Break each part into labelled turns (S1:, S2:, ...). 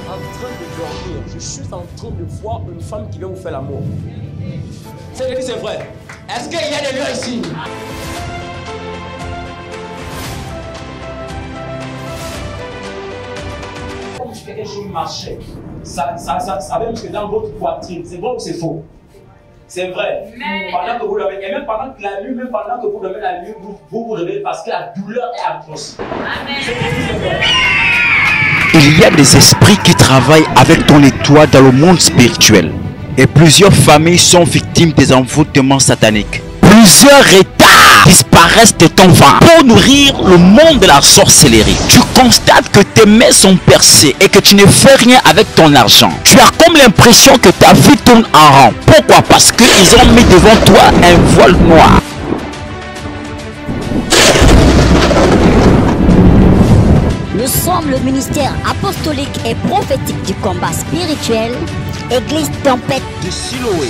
S1: en train de dormir. Je suis en train de voir une femme qui vient vous faire l'amour. C'est vrai. Est-ce qu'il y a des lieux ici? Comme si quelque chose marchait. Ça même que dans votre poitrine. C'est vrai ou c'est faux? C'est vrai. Pendant que vous le mettez, et même pendant que la nuit, même pendant que vous le mettez la nuit, vous réveillez parce que la douleur est atroce.
S2: Il y a des esprits qui travaillent avec ton étoile dans le monde spirituel. Et plusieurs familles sont victimes des envoûtements sataniques. Plusieurs États disparaissent de ton ventre pour nourrir le monde de la sorcellerie. Tu constates que tes mains sont percées et que tu ne fais rien avec ton argent. Tu as comme l'impression que ta vie tourne en rond. Pourquoi? Parce qu'ils ont mis devant toi un voile noir.
S3: Nous sommes le ministère apostolique et prophétique du combat spirituel, Église Tempête
S2: de Siloé.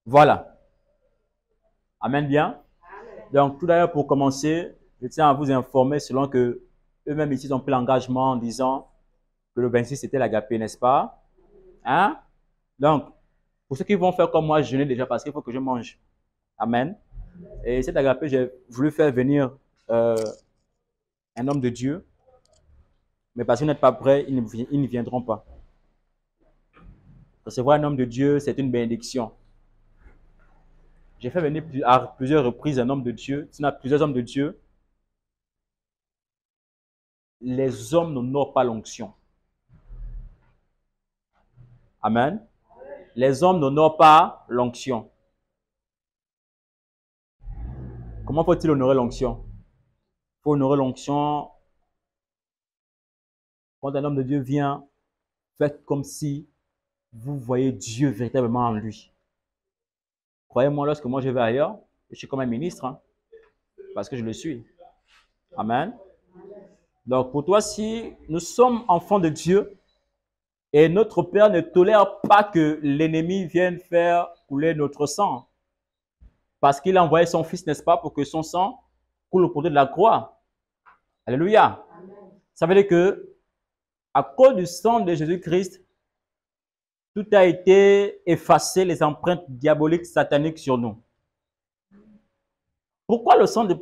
S4: Voilà. Amen bien. Donc, tout d'ailleurs, pour commencer, je tiens à vous informer, selon que eux-mêmes ici ont pris l'engagement en disant que le 26 c'était l'agapé, n'est-ce pas? Hein? Donc, pour ceux qui vont faire comme moi, jeûner déjà parce qu'il faut que je mange. Amen. Et cet agapé, j'ai voulu faire venir un homme de Dieu, mais parce que vous n'êtes pas prêts, ils ne viendront pas. Recevoir un homme de Dieu, c'est une bénédiction. J'ai fait venir à plusieurs reprises un homme de Dieu, sinon plusieurs hommes de Dieu. Les hommes n'honorent pas l'onction. Amen. Les hommes n'honorent pas l'onction. Comment faut-il honorer l'onction? Il faut honorer l'onction quand un homme de Dieu vient, faites comme si vous voyez Dieu véritablement en lui. Croyez-moi, lorsque moi je vais ailleurs, je suis comme un ministre, hein, parce que je le suis. Amen. Donc pour toi, si nous sommes enfants de Dieu et notre Père ne tolère pas que l'ennemi vienne faire couler notre sang, parce qu'il a envoyé son Fils, n'est-ce pas, pour que son sang coule au produit de la croix. Alléluia. Ça veut dire que à cause du sang de Jésus-Christ, tout a été effacé, les empreintes diaboliques, sataniques sur nous. Pourquoi le sang de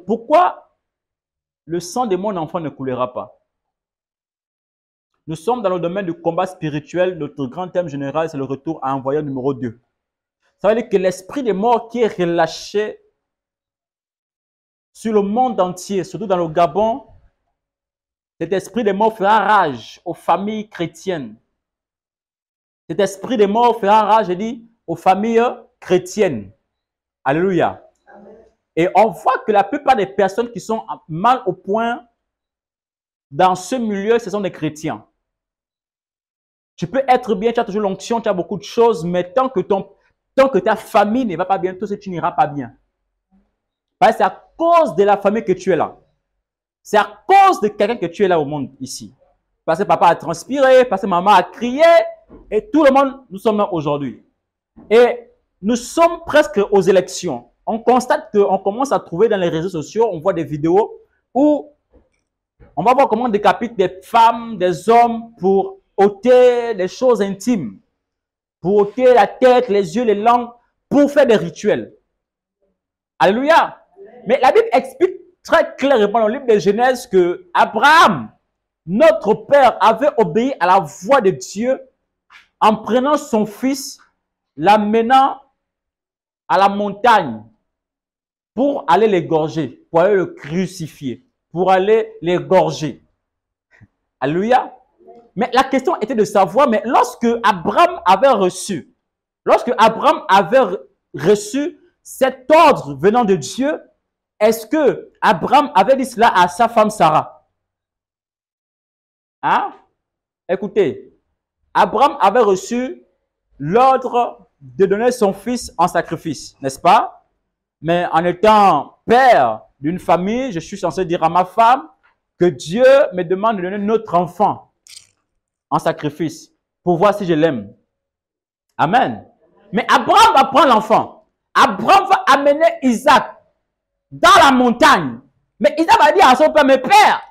S4: mon enfant ne coulera pas? Nous sommes dans le domaine du combat spirituel. Notre grand thème général, c'est le retour à envoyeur numéro 2. Ça veut dire que l'esprit des morts qui est relâché sur le monde entier, surtout dans le Gabon, cet esprit des morts fera rage aux familles chrétiennes. Cet esprit des morts fera rage, je dis, aux familles chrétiennes. Alléluia. Amen. Et on voit que la plupart des personnes qui sont mal au point dans ce milieu, ce sont des chrétiens. Tu peux être bien, tu as toujours l'onction, tu as beaucoup de choses, mais tant que ta famille ne va pas bien, tout ce tu n'iras pas bien. Parce que c'est à cause de la famille que tu es là. C'est à cause de quelqu'un que tu es là au monde ici. Parce que papa a transpiré, parce que maman a crié, et tout le monde, nous sommes là aujourd'hui. Et nous sommes presque aux élections. On constate qu'on commence à trouver dans les réseaux sociaux, on voit des vidéos où on va voir comment on décapite des femmes, des hommes pour ôter des choses intimes, pour ôter la tête, les yeux, les langues, pour faire des rituels. Alléluia. Mais la Bible explique très clairement dans le livre de Genèse que Abraham, notre père, avait obéi à la voix de Dieu en prenant son fils, l'amenant à la montagne pour aller l'égorger, pour aller le crucifier, pour aller l'égorger. Alléluia. Mais la question était de savoir, mais lorsque Abraham avait reçu cet ordre venant de Dieu, est-ce que Abraham avait dit cela à sa femme Sarah? Hein? Écoutez, Abraham avait reçu l'ordre de donner son fils en sacrifice, n'est-ce pas? Mais en étant père d'une famille, je suis censé dire à ma femme que Dieu me demande de donner notre enfant en sacrifice pour voir si je l'aime. Amen. Mais Abraham va prendre l'enfant. Abraham va amener Isaac dans la montagne. Mais Isaac va dire à son père, mais père,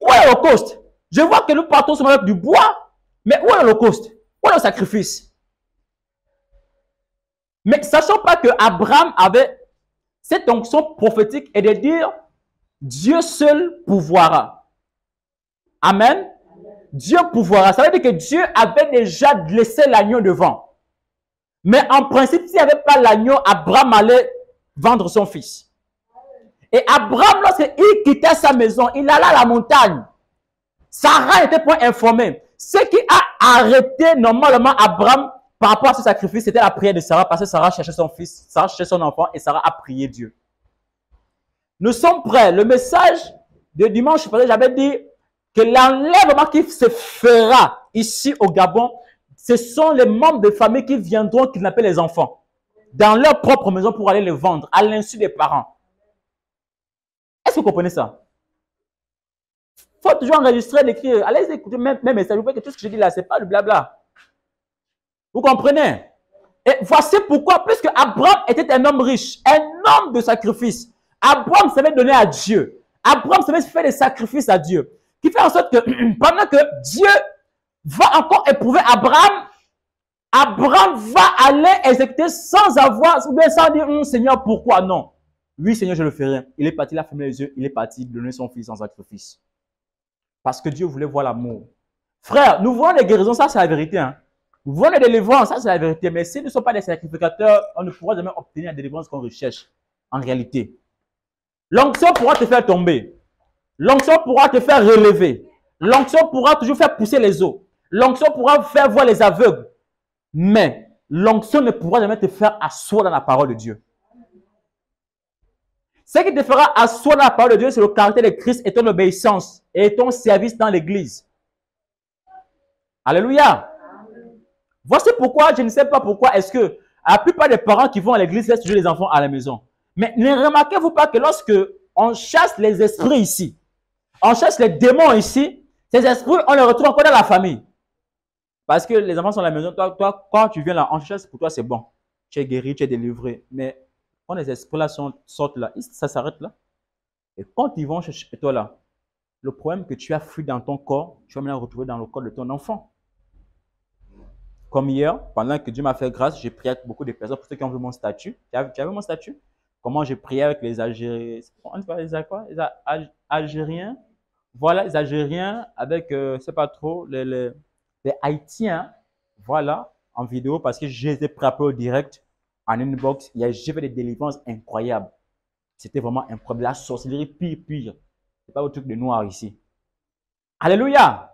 S4: où est l'Holocauste? Je vois que nous partons seulement avec du bois, mais où est l'Holocauste? Où est le sacrifice? Mais sachant pas que Abraham avait cette onction prophétique et de dire, Dieu seul pourvoira. Amen. Dieu pourvoira. Ça veut dire que Dieu avait déjà laissé l'agneau devant. Mais en principe, s'il n'y avait pas l'agneau, Abraham allait vendre son fils. Et Abraham, lorsqu'il quittait sa maison, il allait à la montagne. Sarah n'était pas informée. Ce qui a arrêté normalement Abraham par rapport à ce sacrifice, c'était la prière de Sarah, parce que Sarah cherchait son fils, Sarah cherchait son enfant, et Sarah a prié Dieu. Nous sommes prêts. Le message de dimanche, j'avais dit que l'enlèvement qui se fera ici au Gabon, ce sont les membres de famille qui viendront kidnapper les enfants dans leur propre maison pour aller les vendre à l'insu des parents. Est-ce que vous comprenez ça? Il faut toujours enregistrer, l'écrire. Allez écouter mes messages. Vous voyez que tout ce que je dis là, ce n'est pas du blabla. Vous comprenez? Et voici pourquoi, puisque Abraham était un homme riche, un homme de sacrifice. Abraham savait donner à Dieu. Abraham savait faire des sacrifices à Dieu. Qui fait en sorte que pendant que Dieu va encore éprouver Abraham, Abraham va aller exécuter sans avoir, ou bien sans dire, Seigneur, pourquoi? Non. Oui, Seigneur, je le ferai. Il est parti, il a fermé les yeux, il est parti donner son fils en sacrifice. Parce que Dieu voulait voir l'amour. Frère, nous voyons les guérisons, ça c'est la vérité. Hein. Nous voyons les délivrances, ça c'est la vérité. Mais si nous ne sommes pas des sacrificateurs, on ne pourra jamais obtenir la délivrance qu'on recherche en réalité. L'onction pourra te faire tomber. L'onction pourra te faire relever. L'onction pourra toujours faire pousser les os. L'onction pourra faire voir les aveugles. Mais l'onction ne pourra jamais te faire asseoir dans la parole de Dieu. Ce qui te fera asseoir dans la parole de Dieu, c'est le caractère de Christ et ton obéissance et ton service dans l'église. Alléluia. Voici pourquoi, je ne sais pas pourquoi, est-ce que la plupart des parents qui vont à l'église laissent toujours les enfants à la maison. Mais ne remarquez-vous pas que lorsque on chasse les esprits ici, on chasse les démons ici, ces esprits, on les retrouve encore dans la famille. Parce que les enfants sont à la maison, toi quand tu viens là, on chasse, pour toi c'est bon. Tu es guéri, tu es délivré. Mais quand les esprits là sortent là, ça s'arrête là. Et quand ils vont chez toi là, le problème que tu as fui dans ton corps, tu vas maintenant le retrouver dans le corps de ton enfant. Comme hier, pendant que Dieu m'a fait grâce, j'ai prié avec beaucoup de personnes, pour ceux qui ont vu mon statut. Tu as vu mon statut? Comment j'ai prié avec les Algériens. On parle les quoi? Les Algériens. Voilà, les Algériens avec, je ne sais pas trop, les Haïtiens. Voilà, en vidéo, parce que je les ai frappés au direct, en inbox. J'ai fait des délivrances incroyables. C'était vraiment incroyable. La sorcellerie pire. C'est pas un truc de noir ici. Alléluia.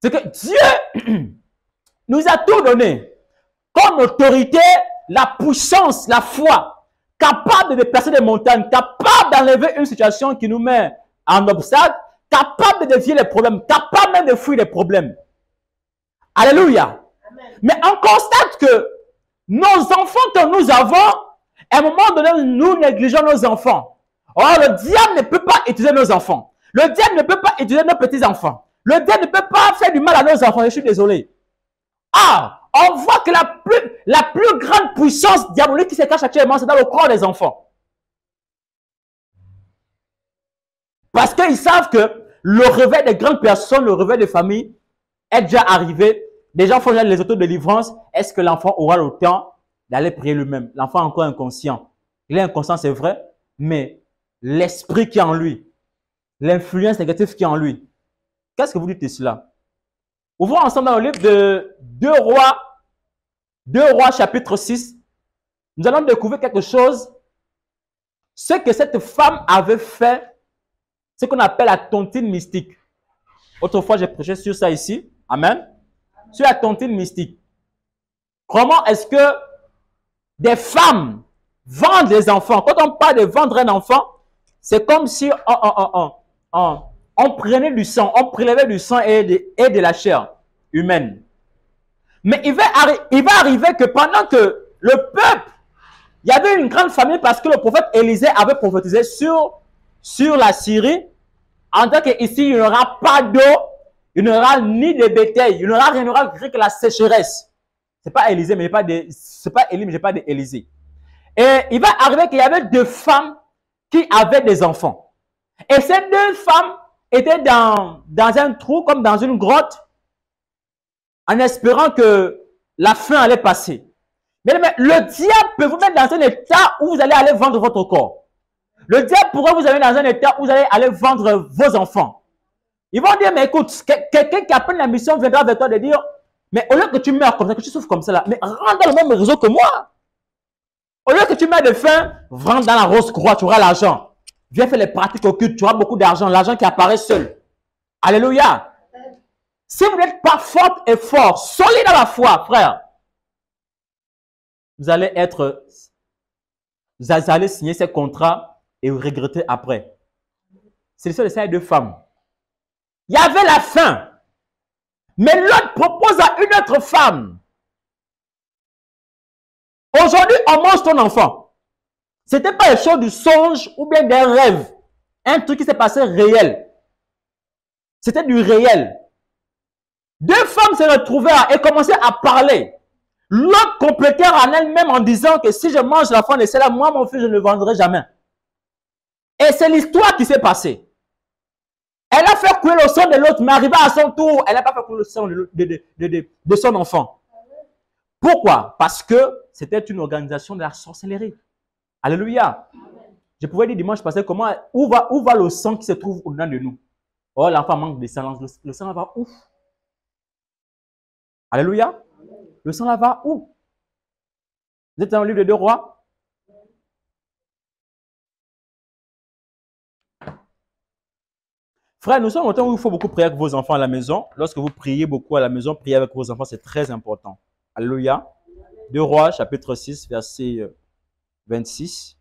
S4: C'est que Dieu nous a tout donné. Comme autorité, la puissance, la foi, capable de déplacer des montagnes, capable d'enlever une situation qui nous met en obstacle, capable de dévier les problèmes, capable même de fuir les problèmes. Alléluia. Amen. Mais on constate que nos enfants que nous avons, à un moment donné, nous négligeons nos enfants. Or, le diable ne peut pas utiliser nos enfants. Le diable ne peut pas utiliser nos petits-enfants. Le diable ne peut pas faire du mal à nos enfants. Je suis désolé. Ah, on voit que la plus grande puissance diabolique qui se cache actuellement, c'est dans le corps des enfants. Parce qu'ils savent que le réveil des grandes personnes, le réveil des familles est déjà arrivé. Les gens font les autodélivrances. Est-ce que l'enfant aura le temps d'aller prier lui-même? L'enfant est encore inconscient. Il est inconscient, c'est vrai, mais l'esprit qui est en lui, l'influence négative qui est en lui. Qu'est-ce que vous dites de cela? Ouvrons ensemble dans le livre de 2 Rois chapitre 6. Nous allons découvrir quelque chose. Ce que cette femme avait fait, ce qu'on appelle la tontine mystique. Autrefois, j'ai prêché sur ça ici. Amen. Sur la tontine mystique. Comment est-ce que des femmes vendent des enfants? Quand on parle de vendre un enfant, c'est comme si on prenait du sang, on prélevait du sang et de la chair humaine. Mais il va arriver que pendant que le peuple, il y avait une grande famille parce que le prophète Élisée avait prophétisé sur la Syrie. En tant qu'ici, il n'y aura pas d'eau, il n'y aura ni de bétail, il n'y aura rien, il n'y aura que la sécheresse. C'est pas Élisée, mais c'est pas Élie, mais j'ai pas d'Élisée. Et il va arriver qu'il y avait deux femmes qui avaient des enfants. Et ces deux femmes étaient dans un trou, comme dans une grotte, en espérant que la faim allait passer. Mais le diable peut vous mettre dans un état où vous allez aller vendre votre corps. Le diable pourrait vous amener dans un état où vous allez aller vendre vos enfants. Ils vont dire, mais écoute, quelqu'un qui a pris la mission viendra vers toi de dire, mais au lieu que tu meurs comme ça, que tu souffres comme ça là, mais rentre dans le même réseau que moi. Au lieu que tu meurs de faim, rentre dans la rose croix, tu auras l'argent. Viens faire les pratiques occultes, tu auras beaucoup d'argent, l'argent qui apparaît seul. Alléluia. Si vous n'êtes pas forte et fort, solide dans la foi, frère, vous allez signer ces contrats et vous regretter après. C'est l'histoire de ces deux femmes. Il y avait la faim. Mais l'autre propose à une autre femme. Aujourd'hui, on mange ton enfant. Ce n'était pas une chose du songe ou bien d'un rêve. Un truc qui s'est passé réel. C'était du réel. Deux femmes se retrouvaient et commençaient à parler. L'autre complétait en elle-même en disant que si je mange l'enfant de celle-là, moi, mon fils, je ne le vendrai jamais. Et c'est l'histoire qui s'est passée. Elle a fait couler le sang de l'autre, mais arrivé à son tour, elle n'a pas fait couler le sang de son enfant. Pourquoi? Parce que c'était une organisation de la sorcellerie. Alléluia. Je pouvais dire dimanche passé, où va le sang qui se trouve au-dedans de nous? Oh, l'enfant manque de sang, le sang va où? Alléluia. Le sang là va où? Vous êtes dans le livre de 2 Rois? Frère, nous sommes au temps où il faut beaucoup prier avec vos enfants à la maison. Lorsque vous priez beaucoup à la maison, prier avec vos enfants, c'est très important. Alléluia. 2 Rois, chapitre 6, verset 26.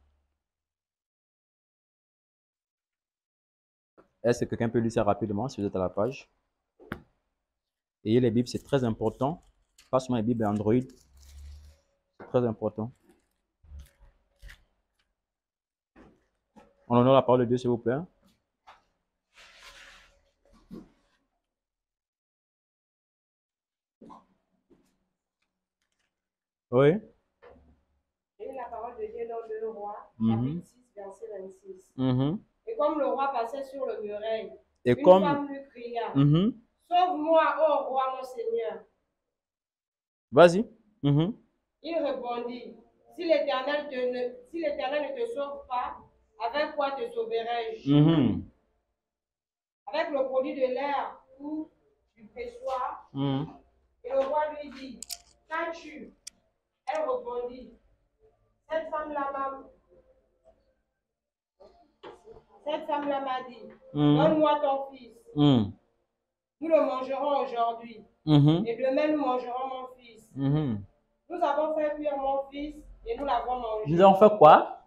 S4: Est-ce que quelqu'un peut lire ça rapidement si vous êtes à la page? Ayez les Bibles, c'est très important. Pas seulement les Bibles Android. C'est très important. On honore la parole de Dieu, s'il vous plaît. Oui.
S5: Et la parole de Dieu dans 2 Rois, chapitre 6, verset 26. Et comme le roi passait sur le muraille, une femme lui cria, sauve-moi, ô roi, mon Seigneur.
S4: Vas-y.
S5: Il répondit, si l'Éternel ne te sauve pas, avec quoi te sauverai-je? Avec le produit de l'air ou du pressoir? Et le roi lui dit, qu'as-tu? Elle répondit, cette femme-là m'a dit, donne-moi ton fils. Nous le mangerons aujourd'hui. Et demain, nous mangerons mon fils. Nous avons fait cuire mon fils et nous l'avons mangé.
S4: Nous avons fait quoi?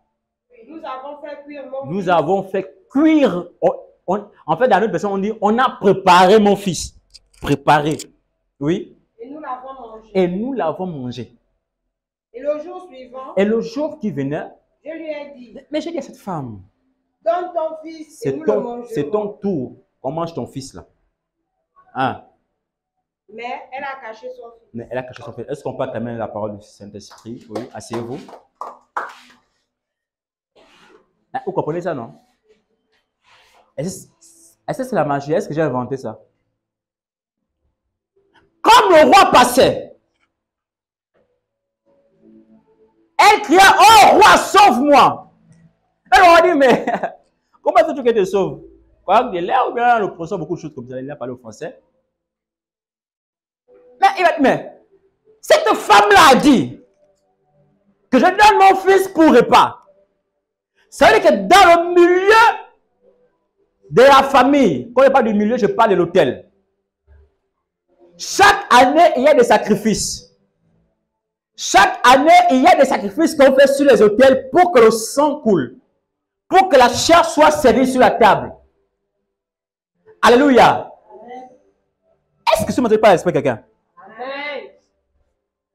S5: Nous avons fait cuire mon fils.
S4: Nous avons fait cuire. En fait, dans notre version, on dit, on a préparé mon fils. Préparé. Oui.
S5: Et nous l'avons mangé.
S4: Et nous l'avons mangé.
S5: Et le jour suivant,
S4: et le jour qui venait,
S5: je lui ai dit,
S4: mais j'ai dit à cette femme,
S5: donne ton fils et nous le mangerons.
S4: C'est ton tour. On mange ton fils là. Hein?
S5: Mais elle a caché son fils.
S4: Mais elle a caché son fils. Est-ce qu'on peut terminer la parole du Saint-Esprit? Oui, asseyez-vous. Vous comprenez ça, non? Est-ce que c'est la magie? Est-ce que j'ai inventé ça? Comme le roi passait, elle cria, oh roi, sauve-moi! Elle leur a dit, mais comment est-ce que tu te sauves? Quoi, de l'air ou bien le professeur, beaucoup de choses comme ça, il a parlé au français. Mais il va dire, mais cette femme-là a dit que je donne mon fils pour repas. Ça veut dire que dans le milieu de la famille, quand je parle du milieu, je parle de l'hôtel. Chaque année, il y a des sacrifices. Chaque année, il y a des sacrifices qu'on fait sur les autels pour que le sang coule. Pour que la chair soit servie sur la table. Alléluia. Est-ce que ce ne pas l'esprit quelqu'un?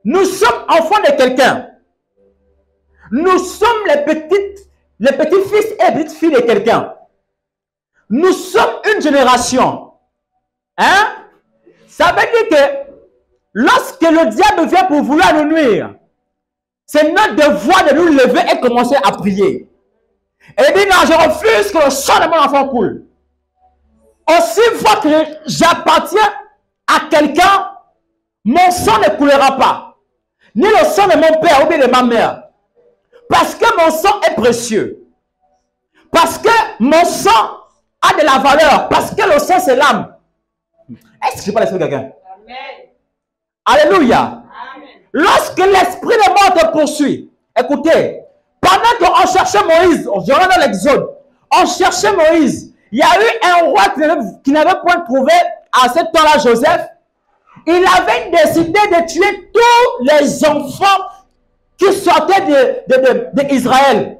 S4: Nous sommes enfants de quelqu'un. Nous sommes les petits fils et petites filles de quelqu'un. nous sommes une génération. Hein? Ça veut dire que lorsque le diable vient pour vouloir nous nuire, c'est notre devoir de nous lever et commencer à prier. Et il dit, non, je refuse que le sang de mon enfant coule. Aussi fois que j'appartiens à quelqu'un, mon sang ne coulera pas. Ni le sang de mon père ou bien de ma mère. Parce que mon sang est précieux. Parce que mon sang a de la valeur. Parce que le sang, c'est l'âme. Est-ce que je peux l'expliquer à quelqu'un? Alléluia. Amen. Lorsque l'esprit de mort te poursuit, écoutez, pendant qu'on cherchait Moïse, je rentre dans l'Exode, on cherchait Moïse, il y a eu un roi qui n'avait point trouvé à ce temps-là Joseph. Il avait décidé de tuer tous les enfants qui sortaient d'Israël,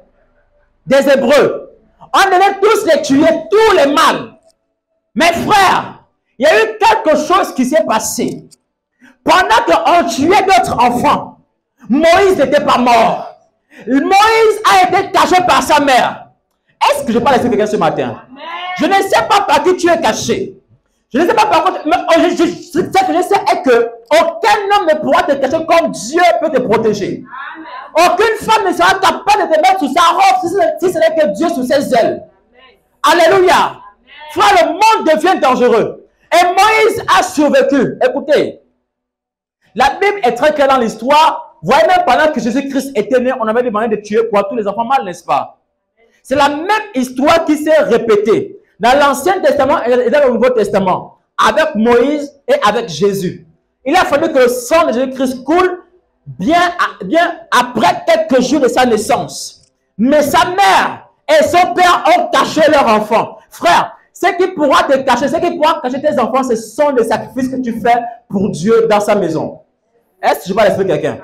S4: des Hébreux. On devait tous les tuer, tous les mâles. Mes frères, il y a eu quelque chose qui s'est passé. Pendant qu'on tuait d'autres enfants, Moïse n'était pas mort. Moïse a été caché par sa mère. Est-ce que je parle avec quelqu'un ce matin? Amen. Je ne sais pas par qui tu es caché. Je ne sais pas par contre, mais ce que je sais est que aucun homme ne pourra te cacher comme Dieu peut te protéger. Amen. Aucune femme ne sera capable de te mettre sous sa robe si ce n'est que Dieu sous ses ailes. Amen. Alléluia. Frère, le monde devient dangereux. Et Moïse a survécu. Écoutez, la Bible est très claire dans l'histoire. Vous voyez, même pendant que Jésus-Christ était né, on avait demandé de tuer quoi? Tous les enfants mâles, n'est-ce pas? C'est la même histoire qui s'est répétée dans l'Ancien Testament et dans le Nouveau Testament, avec Moïse et avec Jésus. Il a fallu que le sang de Jésus-Christ coule bien après quelques jours de sa naissance. Mais sa mère et son père ont caché leur enfant. Frère, ce qui pourra te cacher, ce qui pourra cacher tes enfants, ce sont les sacrifices que tu fais pour Dieu dans sa maison. Est-ce que je vais l'expliquer à quelqu'un?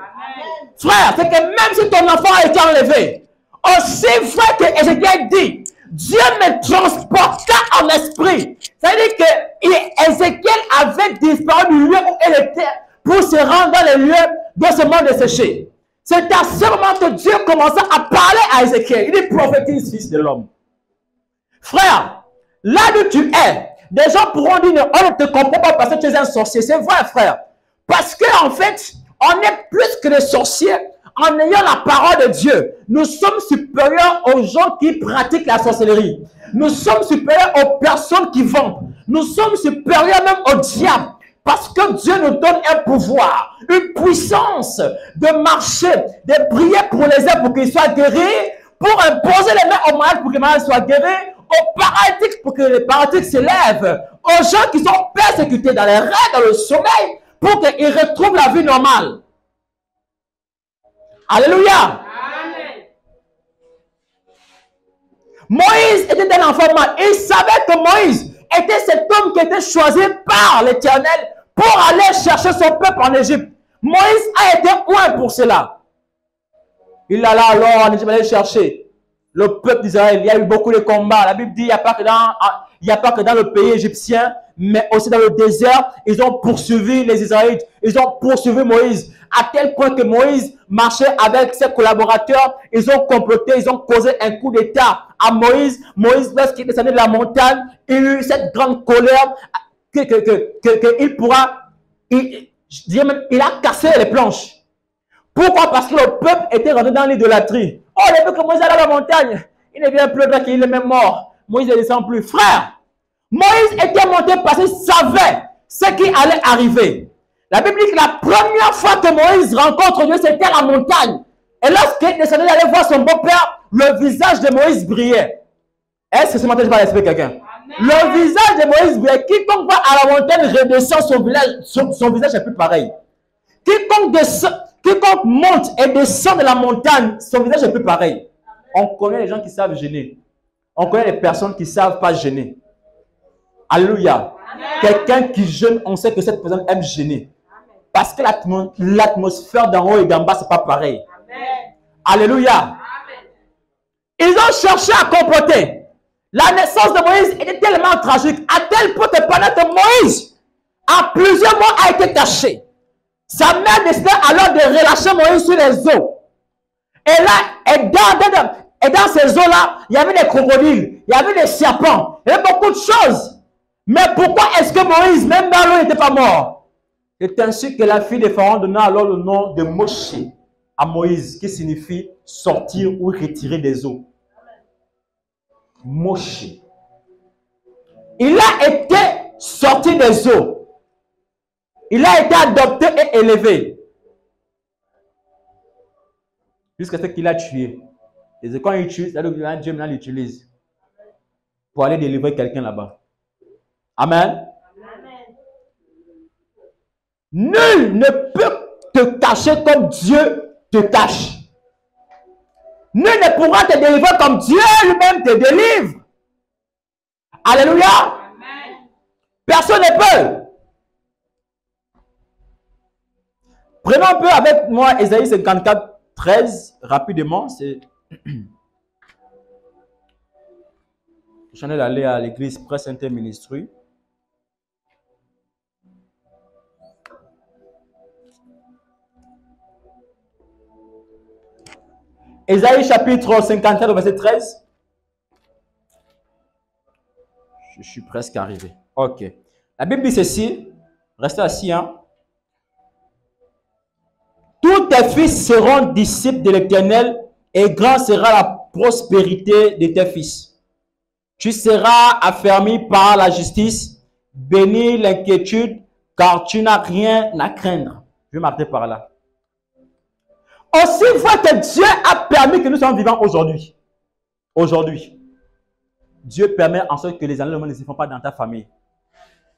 S4: Frère, c'est que même si ton enfant a été enlevé, aussi vrai que Ézéchiel dit, Dieu me transporta en esprit. Ça veut dire que Ézéchiel avait disparu du lieu où elle était pour se rendre dans les lieux de ce monde desséché. C'est à ce moment que Dieu commença à parler à Ézéchiel. Il dit, prophétise, fils de l'homme. Frère, là où tu es, des gens pourront dire, on ne te comprend pas parce que tu es un sorcier. C'est vrai, frère. Parce qu'en fait, on est plus que des sorciers en ayant la parole de Dieu. Nous sommes supérieurs aux gens qui pratiquent la sorcellerie. Nous sommes supérieurs aux personnes qui vendent. Nous sommes supérieurs même au diable. Parce que Dieu nous donne un pouvoir, une puissance de marcher, de prier pour les uns pour qu'ils soient guéris, pour imposer les mains aux malades pour que les malades soient guéris, aux paralytiques pour que les paralytiques se lèvent, aux gens qui sont persécutés dans les rêves, dans le sommeil, pour qu'ils retrouvent la vie normale. Alléluia. Amen. Moïse était un enfant mâle. Il savait que Moïse était cet homme qui était choisi par l'Éternel pour aller chercher son peuple en Égypte. Moïse a été oint pour cela. Il alla alors en Égypte aller chercher le peuple d'Israël. Il y a eu beaucoup de combats. La Bible dit qu'il n'y a pas que dans le pays égyptien, mais aussi dans le désert, ils ont poursuivi les Israélites. Ils ont poursuivi Moïse. À tel point que Moïse marchait avec ses collaborateurs. Ils ont comploté, ils ont causé un coup d'état à Moïse. Moïse, lorsqu'il descendait de la montagne, il eut cette grande colère qu'il pourra... Il a cassé les planches. Pourquoi? Parce que le peuple était rentré dans l'idolâtrie. Oh, le peuple que Moïse allait à la montagne, il ne vient plus là qu'il est même mort. Moïse ne descend plus. Frère, Moïse était monté parce qu'il savait ce qui allait arriver. La Bible dit que la première fois que Moïse rencontre Dieu, c'était à la montagne. Et lorsqu'il descendait d'aller voir son beau-père, le visage de Moïse brillait. Est-ce que ce matin je vais expliquer quelqu'un? Le visage de Moïse brillait. Quiconque va à la montagne redescend, son visage n'est plus pareil. Quiconque monte et descend de la montagne, son visage n'est plus pareil. On connaît les gens qui savent gêner. On connaît les personnes qui ne savent pas gêner. Alléluia. Quelqu'un qui jeûne, on sait que cette personne aime gêner. Parce que l'atmosphère d'en haut et d'en bas, ce n'est pas pareil. Amen. Alléluia. Amen. Ils ont cherché à comploter. La naissance de Moïse était tellement tragique, à tel point que pendant que Moïse, en plusieurs mois, a été caché. Sa mère décida alors de relâcher Moïse sur les eaux. Et là, Et dans ces eaux-là, il y avait des crocodiles, il y avait des serpents, il y avait beaucoup de choses. Mais pourquoi est-ce que Moïse, même dans l'eau, n'était pas mort? C'est ainsi que la fille de Pharaon donna alors le nom de Moshe à Moïse, qui signifie sortir ou retirer des eaux. Moshe. Il a été sorti des eaux. Il a été adopté et élevé. Jusqu'à ce qu'il a tué. Et quand il tue, Dieu maintenant l'utilise pour aller délivrer quelqu'un là-bas. Amen. Amen. Nul ne peut te cacher comme Dieu te cache. Nul ne pourra te délivrer comme Dieu lui-même te délivre. Alléluia. Amen. Personne ne peut. Prenons un peu avec moi Ésaïe 54, 13, rapidement. C'est j'en ai allé à l'église Presse Interministrie. Ésaïe chapitre 54, verset 13. Je suis presque arrivé. Ok. La Bible dit ceci. Restez assis. Hein. Tous tes fils seront disciples de l'Éternel et grand sera la prospérité de tes fils. Tu seras affermi par la justice, béni l'inquiétude, car tu n'as rien à craindre. Je vais m'arrêter par là. Aussi fois que Dieu a permis que nous soyons vivants aujourd'hui. Aujourd'hui. Dieu permet en sorte que les enlèvements ne se font pas dans ta famille.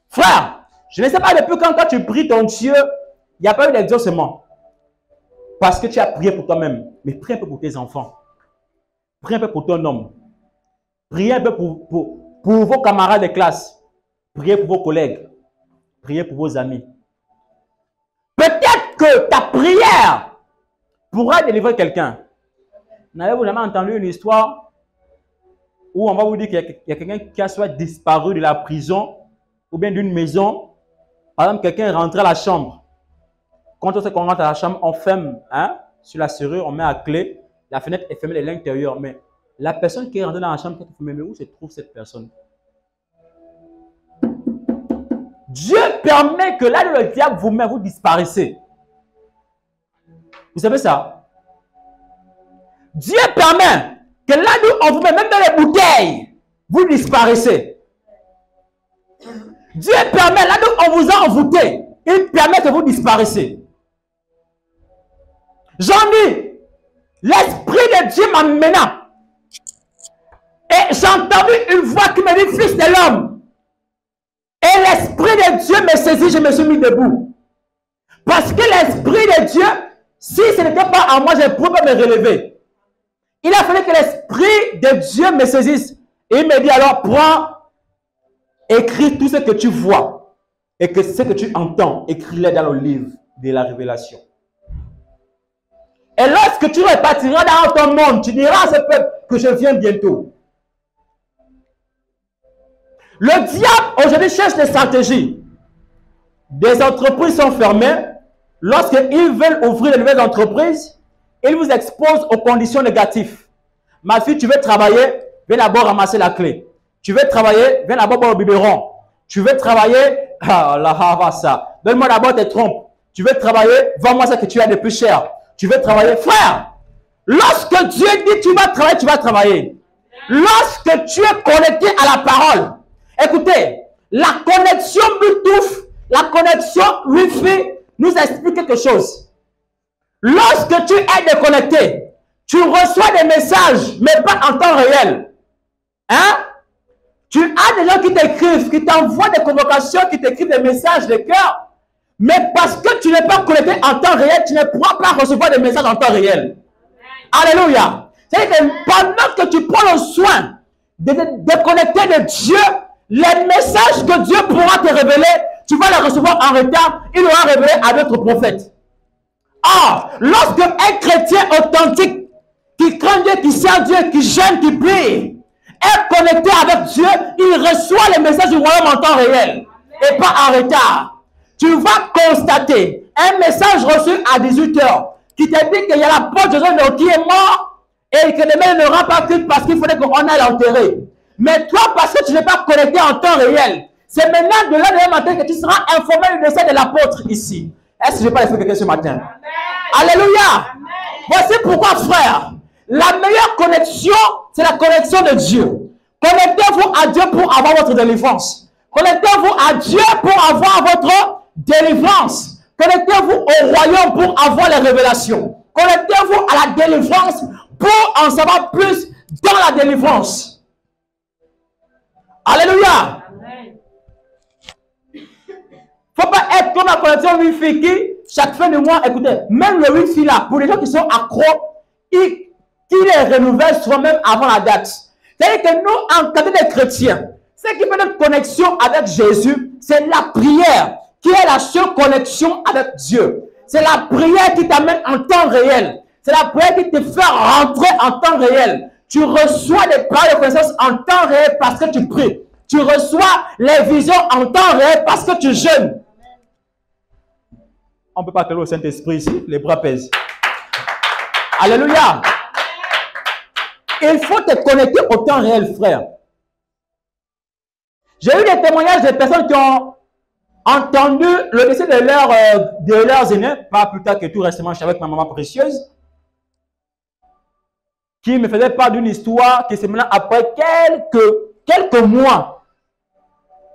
S4: Frère, je ne sais pas depuis quand tu pries ton Dieu, il n'y a pas eu d'exaucement. Parce que tu as prié pour toi-même. Mais prie un peu pour tes enfants. Prie un peu pour ton homme. Priez un peu pour vos camarades de classe. Priez pour vos collègues. Priez pour vos amis. Peut-être que ta prière pourra délivrer quelqu'un. N'avez-vous jamais entendu une histoire où on va vous dire qu'il y a quelqu'un qui a soit disparu de la prison ou bien d'une maison? Par exemple, quelqu'un est rentré à la chambre. Quand on sait qu'on rentre à la chambre, on ferme sur la serrure, on met à clé. La fenêtre est fermée de l'intérieur. Mais la personne qui est rentrée dans la chambre, mais où se trouve cette personne? Dieu permet que là où le diable vous met, vous disparaissez. Vous savez ça? Dieu permet que là où on vous met, même dans les bouteilles, vous disparaissez. Dieu permet, là où on vous a envoûté, il permet que vous disparaissez. J'en dis, l'Esprit de Dieu m'amena. Et j'ai entendu une voix qui me dit, fils de l'homme. Et l'Esprit de Dieu me saisit, je me suis mis debout. Parce que l'Esprit de Dieu, si ce n'était pas en moi, je ne pouvais pas me relever. Il a fallu que l'Esprit de Dieu me saisisse. Et il me dit alors, prends, écris tout ce que tu vois. Et que ce que tu entends, écris-le dans le livre de la révélation. Et lorsque tu repartiras dans ton monde, tu diras à ce peuple que je viens bientôt. Le diable aujourd'hui cherche des stratégies. Des entreprises sont fermées. Lorsqu'ils veulent ouvrir de nouvelles entreprises, ils vous exposent aux conditions négatives. Ma fille, tu veux travailler, viens d'abord ramasser la clé. Tu veux travailler, viens d'abord boire le biberon. Tu veux travailler, donne-moi d'abord tes trompes. Tu veux travailler, vends-moi ce que tu as de plus cher. Tu veux travailler, frère. Lorsque Dieu dit tu vas travailler, tu vas travailler. Lorsque tu es connecté à la parole, écoutez, la connexion Bluetooth, la connexion Wi-Fi nous explique quelque chose. Lorsque tu es déconnecté, tu reçois des messages, mais pas en temps réel. Hein? Tu as des gens qui t'écrivent, qui t'envoient des convocations, qui t'écrivent des messages de cœur. Mais parce que tu n'es pas connecté en temps réel, tu ne pourras pas recevoir des messages en temps réel. Alléluia. C'est-à-dire que pendant que tu prends le soin de te déconnecter de Dieu, les messages que Dieu pourra te révéler, tu vas les recevoir en retard. Il aura révélé à d'autres prophètes. Or, lorsque un chrétien authentique, qui craint Dieu, qui sert Dieu, qui jeûne, qui prie, est connecté avec Dieu, il reçoit les messages du royaume en temps réel et pas en retard. Tu vas constater un message reçu à 18 h qui te dit qu'il y a l'apôtre Joseph qui est mort et que demain ne rend pas culte parce qu'il faudrait qu'on aille l'enterrer. Mais toi, parce que tu n'es pas connecté en temps réel, c'est maintenant de là demain matin que tu seras informé du décès de l'apôtre ici. Est-ce que je parle à quelqu'un ce matin? Amen. Alléluia. Amen. Voici pourquoi, frère, la meilleure connexion, c'est la connexion de Dieu. Connectez-vous à Dieu pour avoir votre délivrance. Connectez-vous à Dieu pour avoir votre délivrance. Connectez-vous au royaume pour avoir les révélations. Connectez-vous à la délivrance pour en savoir plus dans la délivrance. Alléluia. Amen. Faut pas être comme la connexion Wi-Fi qui, chaque fin de mois, écoutez, même le Wi-Fi là, pour les gens qui sont accros, qui les renouvellent souvent même avant la date. C'est-à-dire que nous, en qualité de chrétiens, ce qui fait notre connexion avec Jésus, c'est la prière, qui est la seule connexion avec Dieu. C'est la prière qui t'amène en temps réel. C'est la prière qui te fait rentrer en temps réel. Tu reçois des paroles de connaissance en temps réel parce que tu pries. Tu reçois les visions en temps réel parce que tu jeûnes. On ne peut pas appeler au Saint-Esprit ici, les bras pèsent. Alléluia. Il faut te connecter au temps réel, frère. J'ai eu des témoignages de personnes qui ont entendu le décès de leurs aînés, pas plus tard que tout récemment, je suis avec ma maman précieuse, qui me faisait part d'une histoire qui c'est maintenant après quelques mois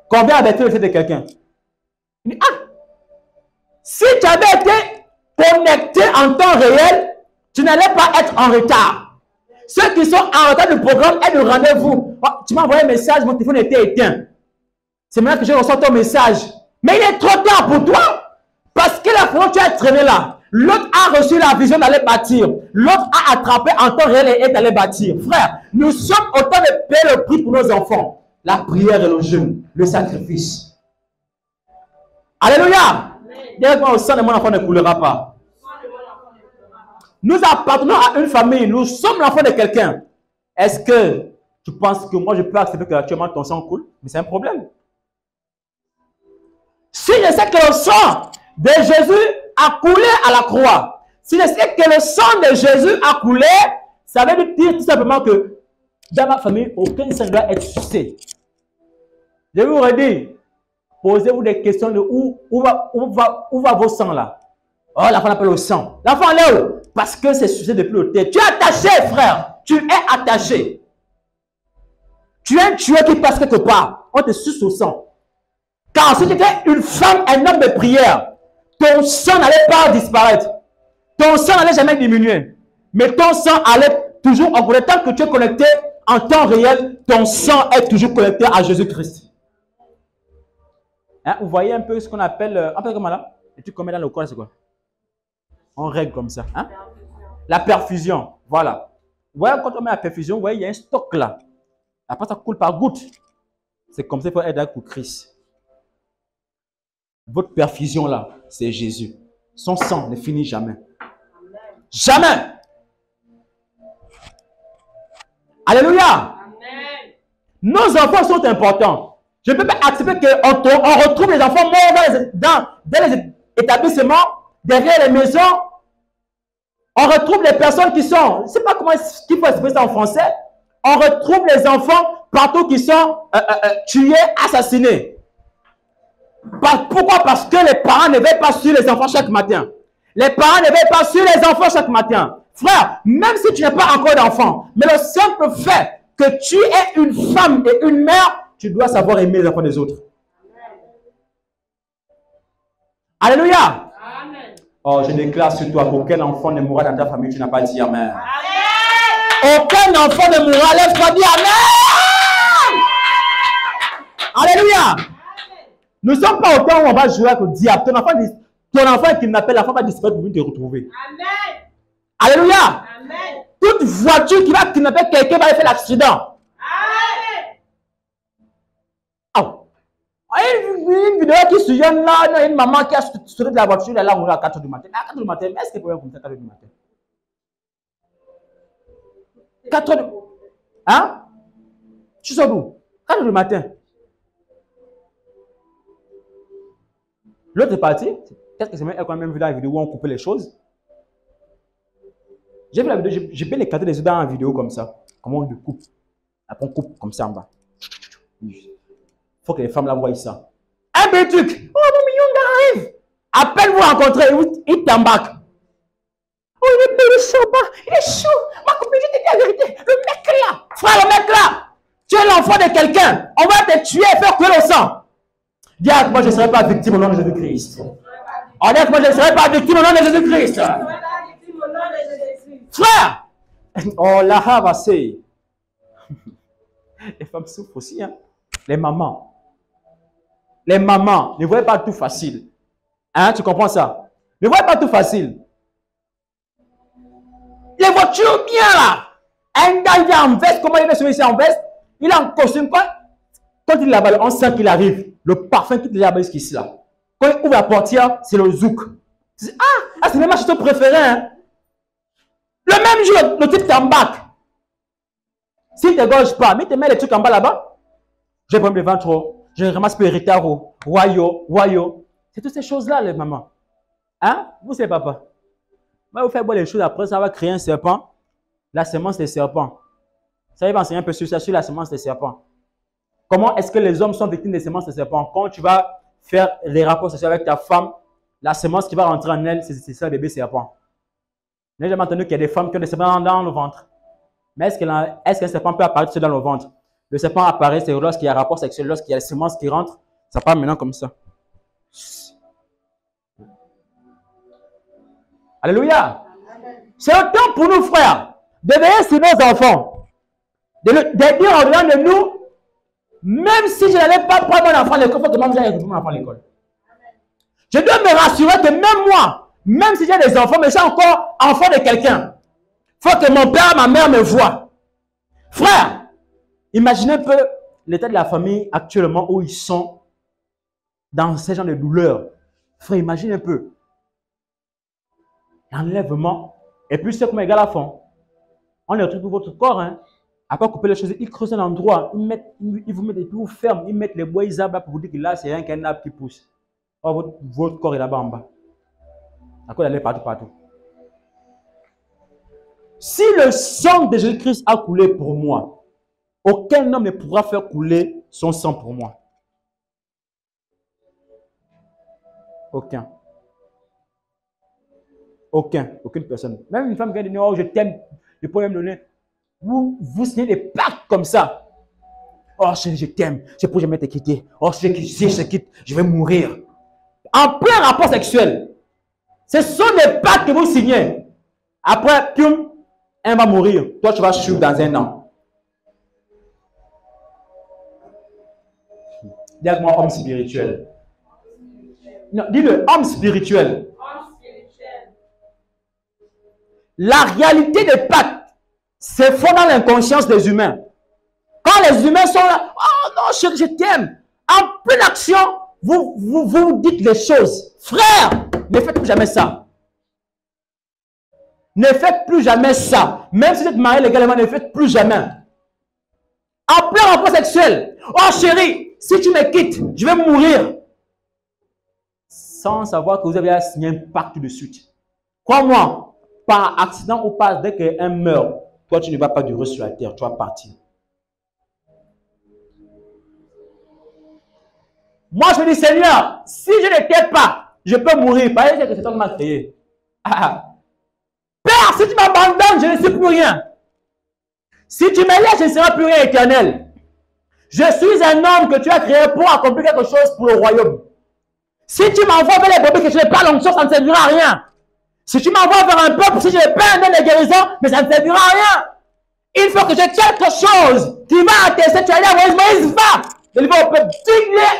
S4: qu'on vient avertir le décès de quelqu'un. Il dit, ah, si tu avais été connecté en temps réel, tu n'allais pas être en retard. Ceux qui sont en retard du programme et du rendez-vous, oh, tu m'as envoyé un message, mon téléphone était éteint. C'est maintenant que je reçois ton message. Mais il est trop tard pour toi. Parce que la fois où tu as traîné là, l'autre a reçu la vision d'aller bâtir. L'autre a attrapé en temps réel et est allé bâtir. Frère, nous sommes au temps de payer le prix pour nos enfants. La prière et le jeûne, le sacrifice. Alléluia. Directement au sang de mon enfant ne coulera pas. Nous appartenons à une famille. Nous sommes l'enfant de quelqu'un. Est-ce que tu penses que moi je peux accepter que actuellement ton sang coule? Mais c'est un problème. Si je sais que le sang de Jésus a coulé à la croix, si je sais que le sang de Jésus a coulé, ça veut dire tout simplement que dans ma famille, aucun sang ne doit être sucé. Je vous redis, posez-vous des questions de où va vos sangs là. Oh, l'enfant appelle au sang. L'enfant est où? Parce que c'est sucé depuis le tête. Tu es attaché, frère. Tu es attaché. Tu es un tueur qui passe quelque part. On te suce au sang. Car si tu étais une femme, un homme de prière, ton sang n'allait pas disparaître. Ton sang n'allait jamais diminuer. Mais ton sang allait toujours augmenter. Tant que tu es connecté en temps réel, ton sang est toujours connecté à Jésus-Christ. Hein, vous voyez un peu ce qu'on appelle... comment là? Et tu commets dans le corps, c'est quoi? On règle comme ça. Hein? La perfusion. Voilà. Vous voyez, quand on met la perfusion, vous voyez, il y a un stock là. Après, ça coule par goutte. C'est comme ça qu'il faut être pour Christ. Votre perfusion là, c'est Jésus. Son sang ne finit jamais. Jamais. Alléluia. Amen. Nos enfants sont importants. Je ne peux pas accepter qu'on retrouve les enfants morts dans les établissements, derrière les maisons. On retrouve les personnes qui sont, je ne sais pas comment il faut exprimer ça en français. On retrouve les enfants partout qui sont tués, assassinés. Pourquoi? Parce que les parents ne veillent pas sur les enfants chaque matin. Les parents ne veillent pas sur les enfants chaque matin. Frère, même si tu n'as pas encore d'enfant, mais le simple fait que tu es une femme et une mère, tu dois savoir aimer les enfants des autres. Alléluia. Amen. Oh, je déclare sur toi qu'aucun enfant ne mourra dans ta famille, tu n'as pas dit Amen. Amen. Aucun enfant ne mourra, lève-toi, dis Amen. Alléluia. Nous ne sommes pas au temps où on va jouer avec le diable. Ton enfant qui m'appelle, la femme va disparaître pour venir te retrouver. Amen. Alléluia. Amen. Toute voiture qui va kidnapper quelqu'un va faire l'accident. Amen. Oh. Une vidéo qui se vient là, il y a une maman qui a sauté de la voiture, elle a mouru à 4 h du matin. À 4 h du matin, mais est-ce qu'il peut y avoir comme ça à 4 h du matin? 4 h du... Hein? Tu sors d'où? 4 h du matin. L'autre est parti. Peut-être que c'est même elle quand même vu dans la vidéo où on coupait les choses. J'ai vu la vidéo, j'ai bien éclaté les yeux dans la vidéo comme ça. Comment on le coupe. Après on coupe comme ça en bas. Il faut que les femmes la voient ça. Un petit truc. Oh mon mignon gars arrive. À peine vous rencontrez, il t'embarque. Oh il est chaud, il est chaud. Ma copine, je te dis la vérité. Le mec là, frère, le mec là. Tu es l'enfant de quelqu'un. On va te tuer et faire couler le sang. Dis à moi, je ne serai pas victime au nom de Jésus-Christ. Honnêtement, je ne serai pas victime au nom de Jésus-Christ. Frère! Oh, la ravassée. Les femmes souffrent aussi, hein. Les mamans. Les mamans, ne voyez pas tout facile. Hein, tu comprends ça? Ne voyez pas tout facile. Les voitures bien là. Un gars, il est en veste. Comment il est sur ici en veste? Il est en costume. Quand il est là-bas, on sent qu'il arrive. Le parfum qui est là-bas jusqu'ici là. Quand il ouvre la portière, c'est le zouk. Ah, c'est même ma chanson préférée. Hein? Le même jour, le type t'embarque. S'il ne te gorge pas, mais il te met les trucs en bas là-bas. Je prends le ventre, je ramasse peu retard, wayo. C'est toutes ces choses-là, les mamans. Hein? Vous, c'est papa. Mais vous faites boire les choses après, ça va créer un serpent. La semence des serpents. Ça va enseigner un peu sur ça, sur la semence des serpents. Comment est-ce que les hommes sont victimes des semences des serpents? Quand tu vas faire les rapports sexuels avec ta femme, la semence qui va rentrer en elle, c'est ça, bébé serpent. Vous n'avez jamais entendu qu'il y a des femmes qui ont des serpents dans le ventre. Mais est-ce qu'un serpent peut apparaître dans le ventre? Le serpent apparaît, c'est lorsqu'il y a un rapport sexuel, lorsqu'il y a les semences qui rentrent, ça part maintenant comme ça. Alléluia. C'est le temps pour nous, frères, de veiller sur nos enfants. De dire en dedans de nous, même si je n'allais pas prendre mon enfant à l'école, il faut que j'aille retrouver mon enfant à l'école. Je dois me rassurer que même moi, même si j'ai des enfants, mais je suis encore enfant de quelqu'un. Il faut que mon père, ma mère me voient. Frère, imaginez un peu l'état de la famille actuellement où ils sont dans ce genre de douleur. Frère, imagine un peu. L'enlèvement. Et puis, c'est comme les gars la font. On les retrouve votre corps. Hein. Après couper les choses, ils creusent un endroit. Ils vous mettent des pieds fermes. Ils mettent les bois, ils abattent pour vous dire que là, c'est rien qu'un arbre qui pousse. Or, votre corps est là-bas en bas. D'accord, il est partout. Si le sang de Jésus-Christ a coulé pour moi, aucun homme ne pourra faire couler son sang pour moi. Aucun. Aucune personne. Même une femme qui a dit, oh, je t'aime, je pourrais me donner. Vous signez des pactes comme ça. Oh, chérie, je t'aime, je ne pourrai jamais te quitter. Oh, si je te quitte, je vais mourir. En plein rapport sexuel. Ce sont des pactes que vous signez. Après, pium, un va mourir. Toi, tu vas suivre dans un an. Dis-moi, homme spirituel. Non, dis-le, homme spirituel. La réalité des pactes se font dans l'inconscience des humains. Quand les humains sont là, oh non, chérie, je t'aime. En pleine action, vous dites les choses. Frère, ne faites plus jamais ça. Ne faites plus jamais ça. Même si vous êtes marié légalement, ne faites plus jamais. En plein rapport sexuel. Oh chérie, si tu me quittes, je vais mourir. Sans savoir que vous avez signé un pacte de suite. Crois-moi, par accident ou pas, dès qu'un meurt, toi tu ne vas pas durer sur la terre, tu vas partir. Moi je me dis, Seigneur, si je ne t'aime pas, je peux mourir. Parce que c'est toi qui m'as créé. Père, si tu m'abandonnes, je ne suis plus rien. Si tu me laisses, je ne serai plus rien éternel. Je suis un homme que tu as créé pour accomplir quelque chose pour le royaume. Si tu m'envoies vers les brebis que je n'ai pas l'onction, ça ne servira à rien. Si tu m'envoies vers un peuple, si je n'ai pas un don de guérison, mais ça ne servira à rien. Il faut que j'ai quelque chose qui va attester. Tu as dit à Moïse, va. Il va au peuple,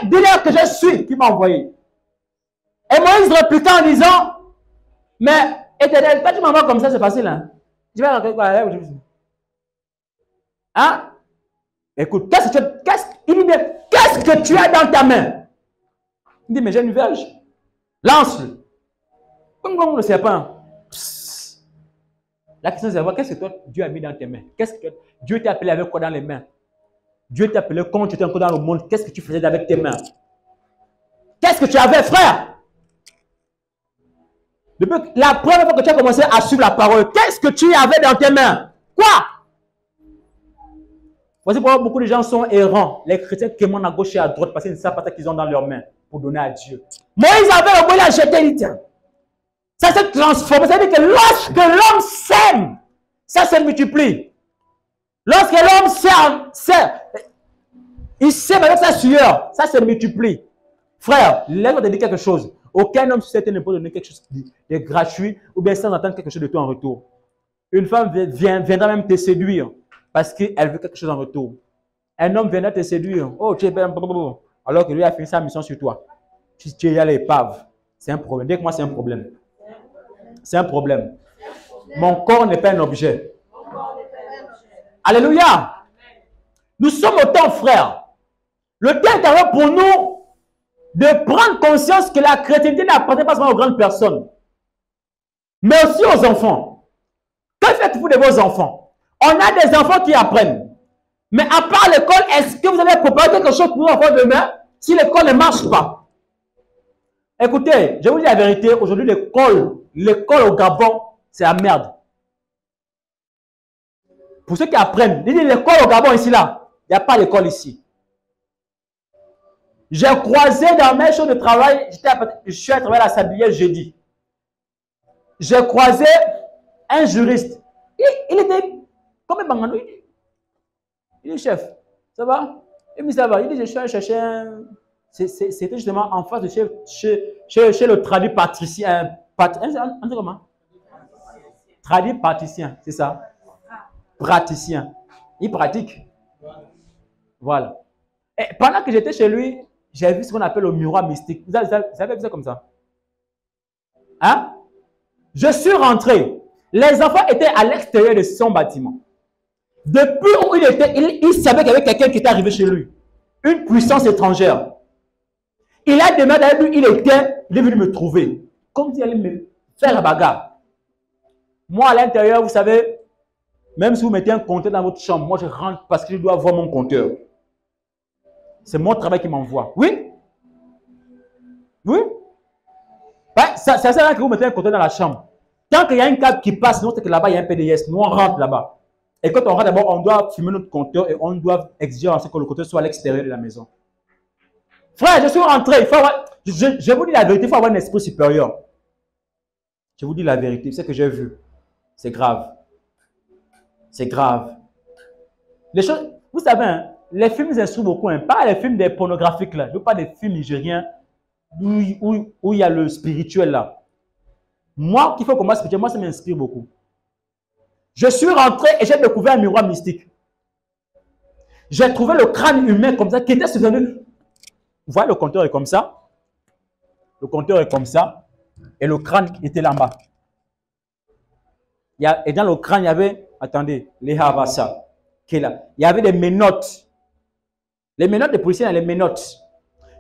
S4: dis-leur que je suis qui m'a envoyé. Et Moïse répliqua en disant, mais éternel, quand tu m'envoies comme ça, c'est facile. Hein? Je vais raconter quoi? Hein? Écoute, qu'est-ce que tu as dans ta main? Il dit, mais j'ai une verge. Lance-le. Comme le serpent. Psst. La question c'est, qu'est-ce que toi, Dieu a mis dans tes mains? Qu'est-ce que Dieu t'a appelé avec quoi dans les mains? Dieu t'a appelé quand tu étais encore dans le monde. Qu'est-ce que tu faisais avec tes mains? Qu'est-ce que tu avais, frère? Depuis la première fois que tu as commencé à suivre la parole, qu'est-ce que tu avais dans tes mains? Quoi? Voici pourquoi beaucoup de gens sont errants. Les chrétiens qui montent à gauche et à droite parce qu'ils ne savent pas ce qu'ils ont dans leurs mains pour donner à Dieu. Moïse avait le moyen à jeter, il dit tiens. Ça s'est transformé. Ça veut dire que lorsque l'homme sème, ça se multiplie. Lorsque l'homme sème, il sème avec sa sueur, ça se multiplie. Frère, laisse-moi te dire quelque chose. Aucun homme sur cette terre ne peut donner quelque chose de gratuit ou bien sans attendre quelque chose de toi en retour. Une femme viendra même te séduire parce qu'elle veut quelque chose en retour. Un homme viendra te séduire. Oh, tu es bien, alors que lui a fini sa mission sur toi. Tu es à l'épave. C'est un problème. Dis-moi, c'est un problème. C'est un problème. Mon corps n'est pas un objet. Alléluia. Nous sommes autant frères. Le temps est arrivé pour nous de prendre conscience que la chrétienté n'appartient pas seulement aux grandes personnes, mais aussi aux enfants. Que faites-vous de vos enfants? On a des enfants qui apprennent. Mais à part l'école, est-ce que vous avez préparé quelque chose pour vos enfants demain si l'école ne marche pas? Écoutez, je vous dis la vérité, aujourd'hui l'école au Gabon, c'est la merde. Pour ceux qui apprennent, l'école au Gabon ici, là, il n'y a pas d'école ici. J'ai croisé dans mes choses de travail, je suis à travailler à la Sablière jeudi. J'ai croisé un juriste. Il était comme un bangano. Il dit, chef, ça va? Il me dit, ça va. Il dit, je suis allé chercher un... C'était justement en face de chez le traduit patricien. Comment? Traduit patricien, c'est ça? Praticien. Il pratique. Voilà. Et pendant que j'étais chez lui, j'ai vu ce qu'on appelle le miroir mystique. Vous avez vu ça comme ça? Hein? Je suis rentré. Les enfants étaient à l'extérieur de son bâtiment. Depuis où il était, il savait qu'il y avait quelqu'un qui était arrivé chez lui. Une puissance étrangère. Il a demandé à lui, il est venu me trouver. Comme s'il allait me faire la bagarre. Moi, à l'intérieur, vous savez, même si vous mettez un compteur dans votre chambre, moi je rentre parce que je dois voir mon compteur. C'est mon travail qui m'envoie. Oui? Oui? Ben, ça sert à rien que vous mettez un compteur dans la chambre. Tant qu'il y a un câble qui passe, nous, c'est que là-bas, il y a un PDS. Nous, on rentre là-bas. Et quand on rentre d'abord, on doit filmer notre compteur et on doit exiger que le compteur soit à l'extérieur de la maison. Frère, je suis rentré. Il faut avoir, je vous dis la vérité, il faut avoir un esprit supérieur. Je vous dis la vérité. Ce que j'ai vu, c'est grave. C'est grave. Les choses, vous savez, hein, les films nous instruisent beaucoup, hein, pas les films des pornographiques là, je veux pas des films nigériens où il y a le spirituel là. Moi, qui faut commencer spirituel, moi ça m'inspire beaucoup. Je suis rentré et j'ai découvert un miroir mystique. J'ai trouvé le crâne humain comme ça qui était souvenu. Vous voyez, le compteur est comme ça. Le compteur est comme ça. Et le crâne était là-bas. Et dans le crâne, il y avait, attendez, les Havasa, qui est là. Il y avait des menottes. Les menottes des policiers, les menottes.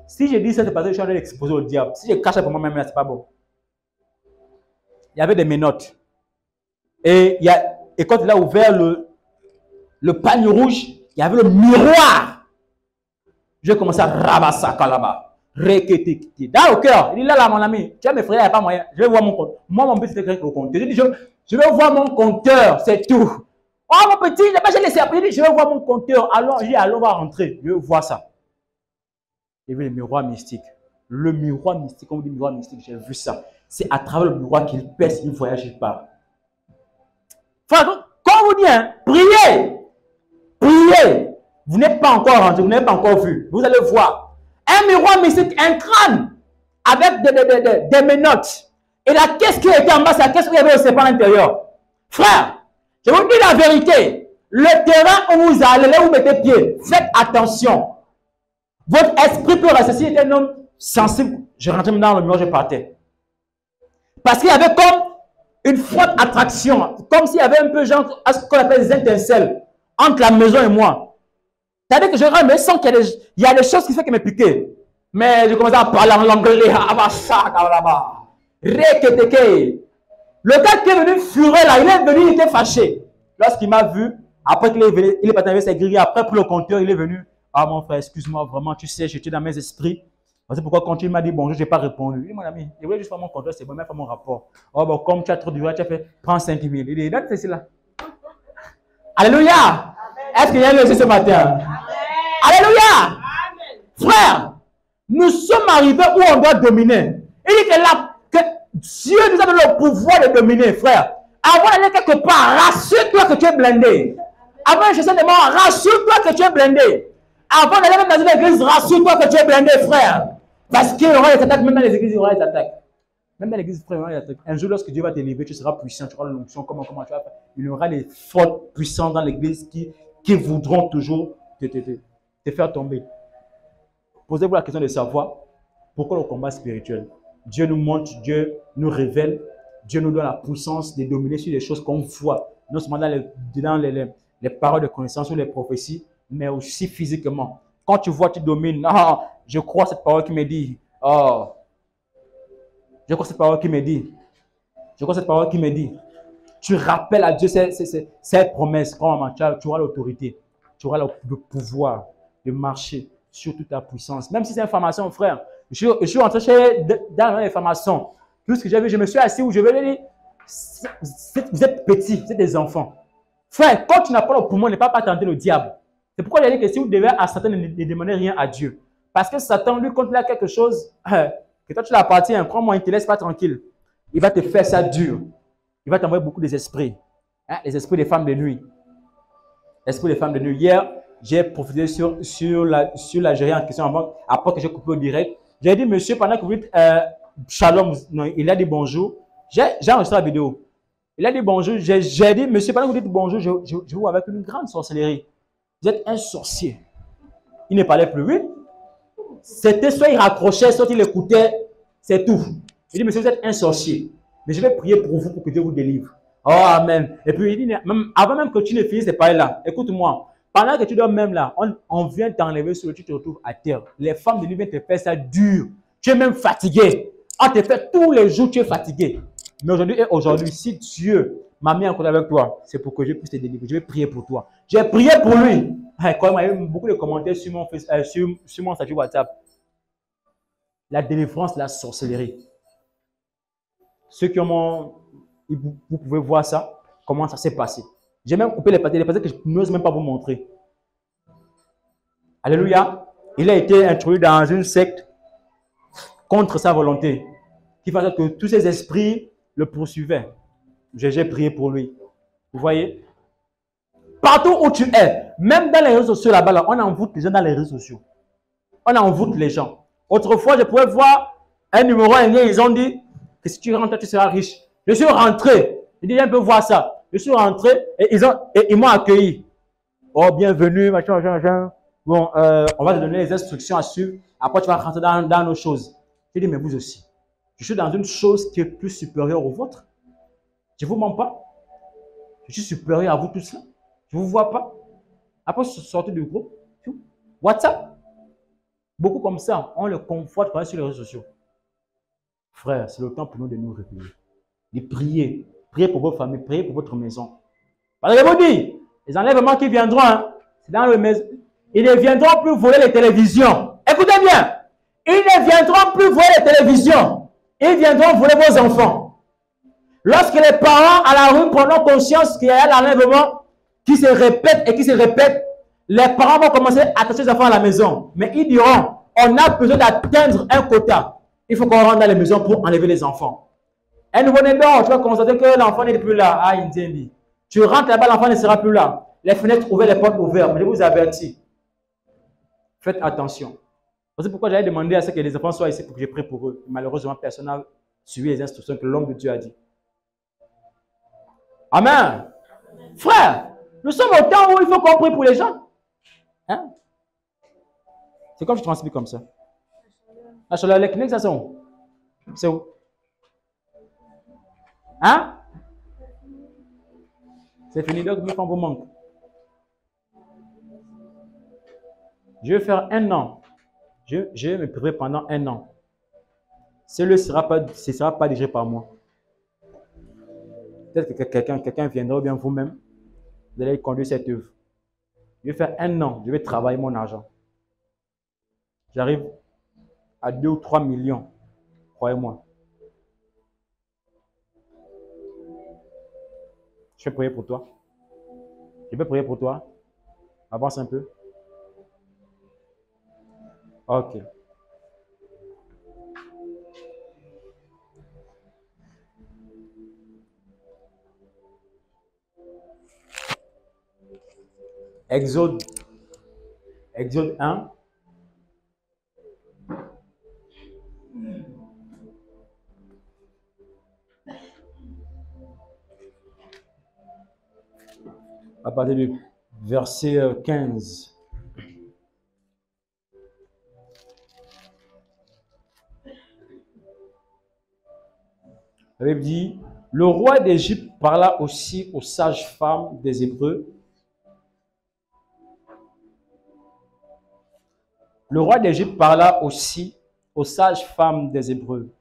S4: Si je dis ça, c'est parce que je suis en train d'exposer au diable. Si je cache ça pour moi-même, c'est pas bon. Il y avait des menottes. Et quand il a ouvert le panier rouge, il y avait le miroir. Je commencé à rabasser là-bas. Dans le cœur, il dit là, mon ami, tu vois mes frères, il n'y a pas moyen. Je vais voir mon compte. Moi, mon petit, c'était le compteur. Je dis, je vais voir mon compteur, c'est tout. Oh, mon petit, je l'ai laissé après. Il dit, je vais voir mon compteur. Alors, je dis, allons, on va rentrer. Je vais voir ça. Il y avait le miroir mystique. Le miroir mystique, on dit miroir mystique, j'ai vu ça. C'est à travers le miroir qu'il pèse, il voyage, il part. Frère, quand on vous dit, hein, priez. Priez. Vous n'êtes pas encore rentré, vous n'avez pas encore vu. Vous allez voir. Un miroir mystique, un crâne avec des menottes. Et la caisse qui était en bas, c'est la caisse où il y avait le serpent à l'intérieur. Frère, je vous dis la vérité. Le terrain où vous allez, là où vous mettez pied, faites attention. Votre esprit peut rester. Si j'étais un homme sensible, je rentrais dans le miroir, je partais. Parce qu'il y avait comme une forte attraction. Comme s'il y avait un peu genre, ce qu'on appelle des étincelles entre la maison et moi. C'est-à-dire que je rentre, mais sans qu'il y a des choses qui font que me piquer. Mais je commence à parler en anglais. Le gars qui est venu fureux là, il est venu, il était fâché. Lorsqu'il m'a vu, après qu'il est venu, il est parti avec ses grilles. Après, pour le compteur, il est venu. Ah mon frère, excuse-moi, vraiment, tu sais, j'étais dans mes esprits. C'est pourquoi quand il m'a dit bonjour, je n'ai pas répondu. Il dit, mon ami, je voulais juste faire mon contrôle, c'est bon, même faire mon rapport. Oh, bon, comme tu as trop duré, tu as fait, prends 5 000. Il dit, donne ceci là. Alléluia. Est-ce qu'il y a un ce matin? Alléluia. Frère, nous sommes arrivés où on doit dominer. Il dit que, là, que Dieu nous a donné le pouvoir de dominer, frère. Avant d'aller quelque part, rassure-toi que tu es blindé. Avant de chercher des morts, rassure-toi que tu es blindé. Avant d'aller même dans une église, rassure-toi que tu es blindé, frère. Parce qu'il y aura des attaques, même dans les églises, il y aura des attaques. Même dans l'église, frère, il y aura des attaques. Un jour, lorsque Dieu va t'élever, tu seras puissant, tu auras l'onction, comment tu vas faire. Il y aura des fortes puissances dans l'église qui voudront toujours te faire tomber. Posez-vous la question de savoir pourquoi le combat spirituel. Dieu nous montre, Dieu nous révèle, Dieu nous donne la puissance de dominer sur les choses qu'on voit, non seulement dans les paroles de connaissance ou les prophéties, mais aussi physiquement. Quand tu vois, tu domines. Ah, je crois cette parole qui me dit. Oh, je crois cette parole qui me dit. Je crois cette parole qui me dit. Tu rappelles à Dieu cette promesse. Quand tu auras l'autorité, tu auras le pouvoir de marcher sur toute ta puissance. Même si c'est une formation, frère. Je suis rentré dans les formations. Tout ce que j'ai vu, je me suis assis où je vais dire, vous êtes petits, vous êtes des enfants. Frère, quand tu n'as pas le poumon, ne pas tenter le diable. C'est pourquoi il a dit que si vous devez à Satan, ne demandez rien à Dieu. Parce que Satan, lui, quand il a quelque chose, que toi tu l'appartiens, crois-moi, il ne te laisse pas tranquille. Il va te faire ça dur. Il va t'envoyer beaucoup des esprits. Hein, les esprits des femmes de nuit. L'esprit des femmes de nuit. Hier, j'ai profité sur l'Algérien en question après que j'ai coupé au direct. J'ai dit, monsieur, pendant que vous dites shalom, non, il a dit bonjour. J'ai enregistré la vidéo. Il a dit bonjour. J'ai dit, monsieur, pendant que vous dites bonjour, je vous vois avec une grande sorcellerie. Vous êtes un sorcier. Il ne parlait plus, oui. C'était soit il raccrochait, soit il écoutait, c'est tout. Il dit, monsieur, vous êtes un sorcier. Mais je vais prier pour vous pour que Dieu vous délivre. Oh, amen. Et puis il dit, avant même que tu ne finisses ces paroles-là, écoute-moi. Pendant que tu dors même là, on vient t'enlever sur le, tu te retrouves à terre. Les femmes de nuit viennent te faire ça dur. Tu es même fatigué. On te fait tous les jours, tu es fatigué. Mais aujourd'hui, si Dieu m'a mis en contact avec toi, c'est pour que je puisse te délivrer. Je vais prier pour toi. J'ai prié pour lui. Quand il y a eu beaucoup de commentaires sur mon statut WhatsApp. La délivrance, la sorcellerie. Ceux qui ont vous pouvez voir ça, comment ça s'est passé. J'ai même coupé les parties que je n'ose même pas vous montrer. Alléluia. Il a été introduit dans une secte contre sa volonté, qui faisait que tous ces esprits le poursuivaient. J'ai prié pour lui. Vous voyez? Partout où tu es, même dans les réseaux sociaux là-bas, on envoûte les gens dans les réseaux sociaux. On envoûte les gens. Autrefois, je pouvais voir un numéro indien, ils ont dit que si tu rentres, tu seras riche. Je suis rentré. Je dis, un peu voir ça. Je suis rentré et ils m'ont accueilli. Oh, bienvenue, machin, machin, machin. Bon, on va te donner les instructions à suivre. Après, tu vas rentrer dans nos choses. Je dis, mais vous aussi. Je suis dans une chose qui est plus supérieure au vôtre. Je ne vous mens pas. Je suis supérieur à vous tous là. Je ne vous vois pas. Après, sortez du groupe. WhatsApp. Beaucoup comme ça, on le conforte sur les réseaux sociaux. Frère, c'est le temps pour nous de nous réveiller. De prier. Priez pour vos familles, priez pour votre maison. Parce que je vous dis, les enlèvements qui viendront, hein, c'est dans le maison. Ils ne viendront plus voler les télévisions. Écoutez bien. Ils ne viendront plus voler les télévisions. Ils viendront voler vos enfants. Lorsque les parents à la rue prendront conscience qu'il y a l'enlèvement qui se répète et qui se répète, les parents vont commencer à attacher les enfants à la maison. Mais ils diront, on a besoin d'atteindre un quota. Il faut qu'on rentre dans les maisons pour enlever les enfants. Un nouveau-né dort, tu vas constater que l'enfant n'est plus là. Ah, Indiendi. Tu rentres là-bas, l'enfant ne sera plus là. Les fenêtres ouvertes, les portes ouvertes. Mais je vous avertis. Faites attention. C'est pourquoi j'avais demandé à ce que les enfants soient ici pour que je prie pour eux. Malheureusement, personne n'a suivi les instructions que l'homme de Dieu a dit. Amen. Frère, nous sommes au temps où il faut qu'on prie pour les gens. Hein? C'est comme je transmets comme ça. La chaleur, les cliniques, ça c'est où? C'est où? Hein? C'est fini, donc mes femmes vous manquent. Je vais faire 1 an. Je vais me préparer pendant 1 an. Ce ne sera pas dirigé par moi. Peut-être que quelqu'un viendra ou bien vous-même. Vous allez conduire cette œuvre. Je vais faire 1 an. Je vais travailler mon argent. J'arrive à 2 ou 3 millions. Croyez-moi. Je vais prier pour toi. Je vais prier pour toi. Avance un peu. Ok. Exode 1. À partir du verset 15. La Bible dit, le roi d'Égypte parla aussi aux sages-femmes des Hébreux. Le roi d'Égypte parla aussi aux sages-femmes des Hébreux,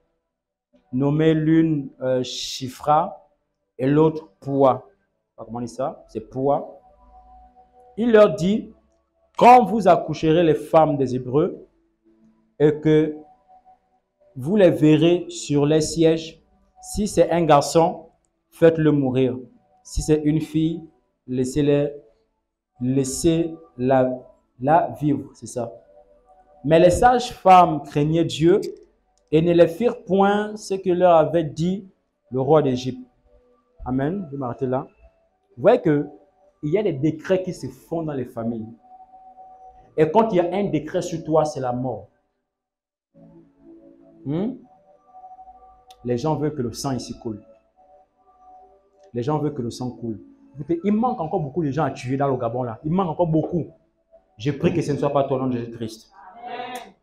S4: nommées l'une Shifra et l'autre Poua. Comment on dit ça? C'est Poua. Il leur dit, quand vous accoucherez les femmes des Hébreux et que vous les verrez sur les sièges, si c'est un garçon, faites-le mourir. Si c'est une fille, laissez-la vivre, c'est ça. Mais les sages-femmes craignaient Dieu et ne les firent point ce que leur avait dit le roi d'Égypte. Amen. Je vais m'arrêter là. Vous voyez qu'il y a des décrets qui se font dans les familles. Et quand il y a un décret sur toi, c'est la mort. Les gens veulent que le sang ici coule. Les gens veulent que le sang coule. Il manque encore beaucoup de gens à tuer dans le Gabon là. Il manque encore beaucoup. Je prie que ce ne soit pas toi au nom de Jésus-Christ.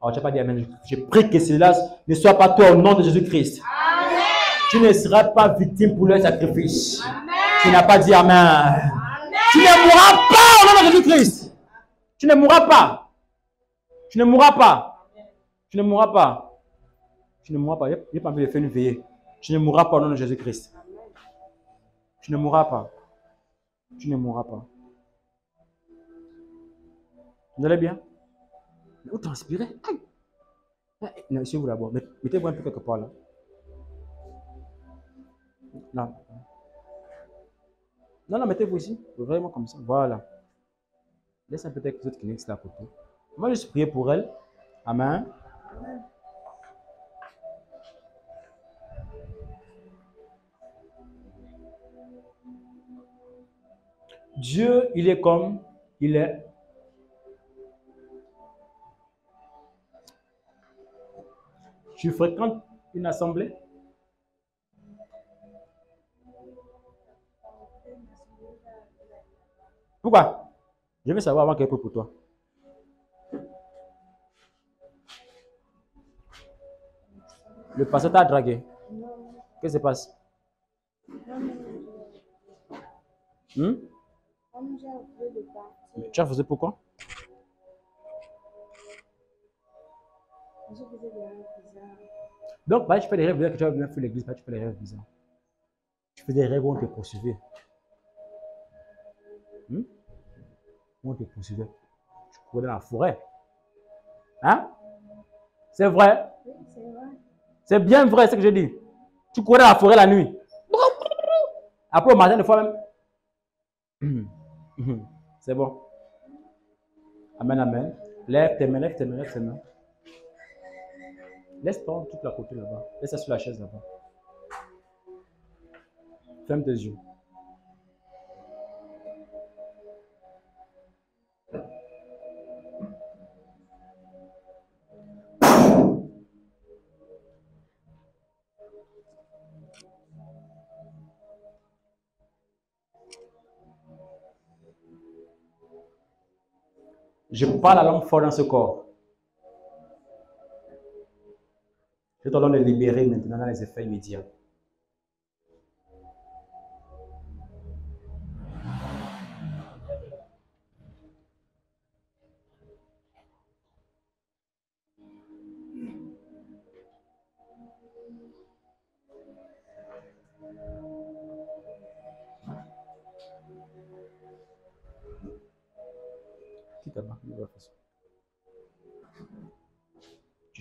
S4: Oh, tu n'as pas dit amen. Je prie que cela ne soit pas toi au nom de Jésus-Christ. Tu ne seras pas victime pour leur sacrifice. Amen. Tu n'as pas dit amen. Amen. Tu ne mourras pas au nom de Jésus-Christ. Tu ne mourras pas. Tu ne mourras pas. Tu ne mourras pas. Tu ne mourras pas. Il n'y a pas envie de faire une veillée. Tu ne mourras pas au nom de Jésus-Christ. Tu ne mourras pas. Tu ne mourras pas. Vous allez bien? Vous transpirez? Non, si vous d'abord. Mettez-vous un peu quelque part là. Non. Non, mettez-vous ici. Vraiment comme ça. Voilà. Laisse un peu peut-être les autres cliniques là à côté. Moi, je suis prié pour elle. Amen. Amen. Dieu, il est comme il est. Tu fréquentes une assemblée? Pourquoi? Je veux savoir avant qu'elle prie pour toi. Le pasteur t'a dragué. Qu'est-ce qui se passe? Tu as fait pourquoi? Donc, tu fais des rêves que tu as bien fait l'église, tu fais des rêves bizarres. Tu fais des rêves où on te poursuivait. Où on te poursuivait. Tu courais dans la forêt. Hein? C'est vrai? Oui, c'est vrai. C'est bien vrai ce que je dis. Tu courais dans la forêt la nuit. Après au matin, des fois même. C'est bon. Amen, amen. Lève tes mains, lève tes mains, lève tes mains. Laisse prendre toute la côté là-bas. Laisse ça sur la chaise là-bas. Ferme tes yeux. Je parle la langue forte dans ce corps. Je te donne de libérer maintenant dans les effets immédiats.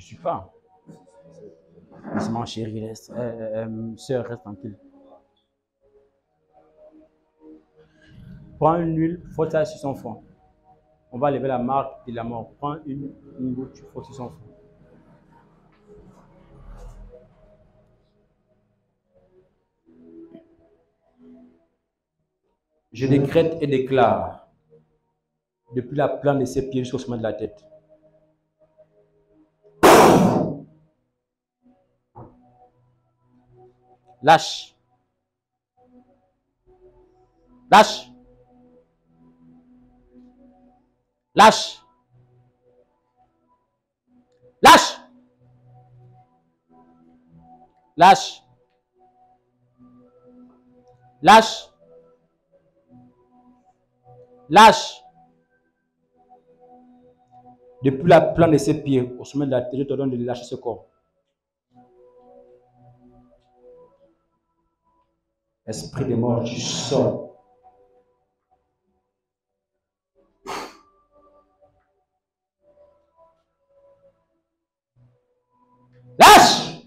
S4: Je suis pas. Laisse-moi, chérie, reste. Sœur, reste tranquille. Prends une huile, frotte ça sur son front. On va lever la marque de la mort. Prends une goutte, tu frottes sur son front. Je décrète et déclare, depuis la plante de ses pieds jusqu'au sommet de la tête. Lâche. Lâche. Lâche. Lâche. Lâche. Lâche. Lâche. Depuis la plante de ses pieds au sommet de la tête, je te donne de lâcher ce corps. Esprit de mort, tu sors. Lâche!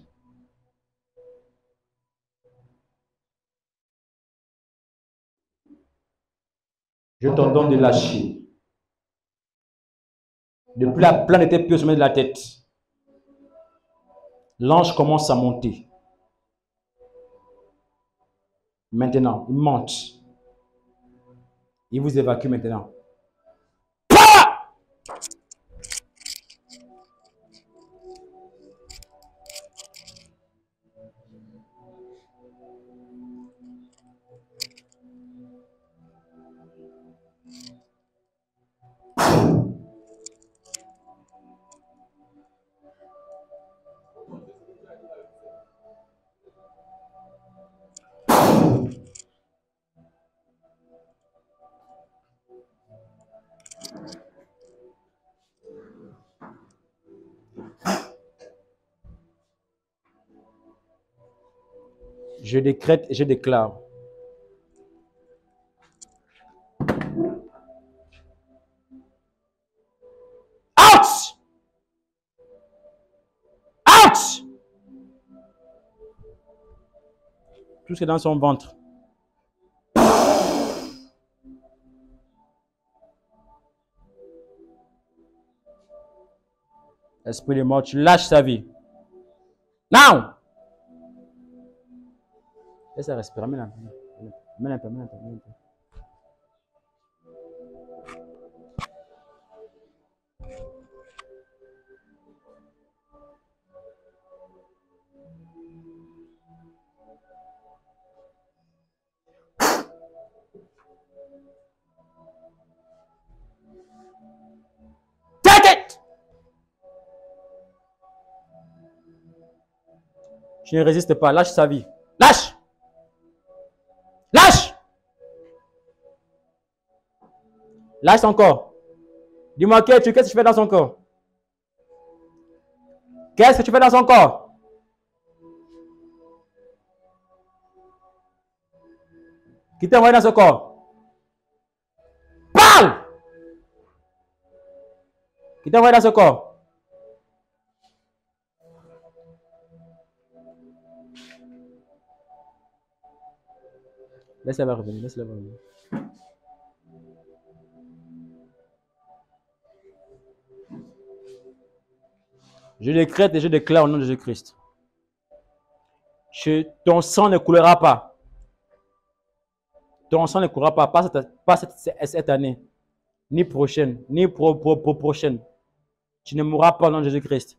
S4: Je t'ordonne de lâcher. Depuis la plante de tes pieds au sommet de la tête, l'ange commence à monter. Maintenant, il monte. Il vous évacue maintenant. Je décrète et je déclare. Out! Out! Tout ce qui est dans son ventre. Esprit de mort, tu lâches sa vie. Now! Laisse la respirer. Mets un peu. Take it! Je ne résiste pas. Lâche sa vie. Lâche! Lâche! Lâche son corps. Dis-moi, qu'est-ce que tu fais dans son corps? Qu'est-ce que tu fais dans son corps? Qui t'a envoyé dans ce corps? Parle! Qui t'a envoyé dans ce corps? Laisse-la revenir, laisse-la revenir. Je décrète et je déclare au nom de Jésus-Christ. Ton sang ne coulera pas. Ton sang ne coulera pas, pas cette année, ni prochaine, ni prochaine. Tu ne mourras pas au nom de Jésus-Christ.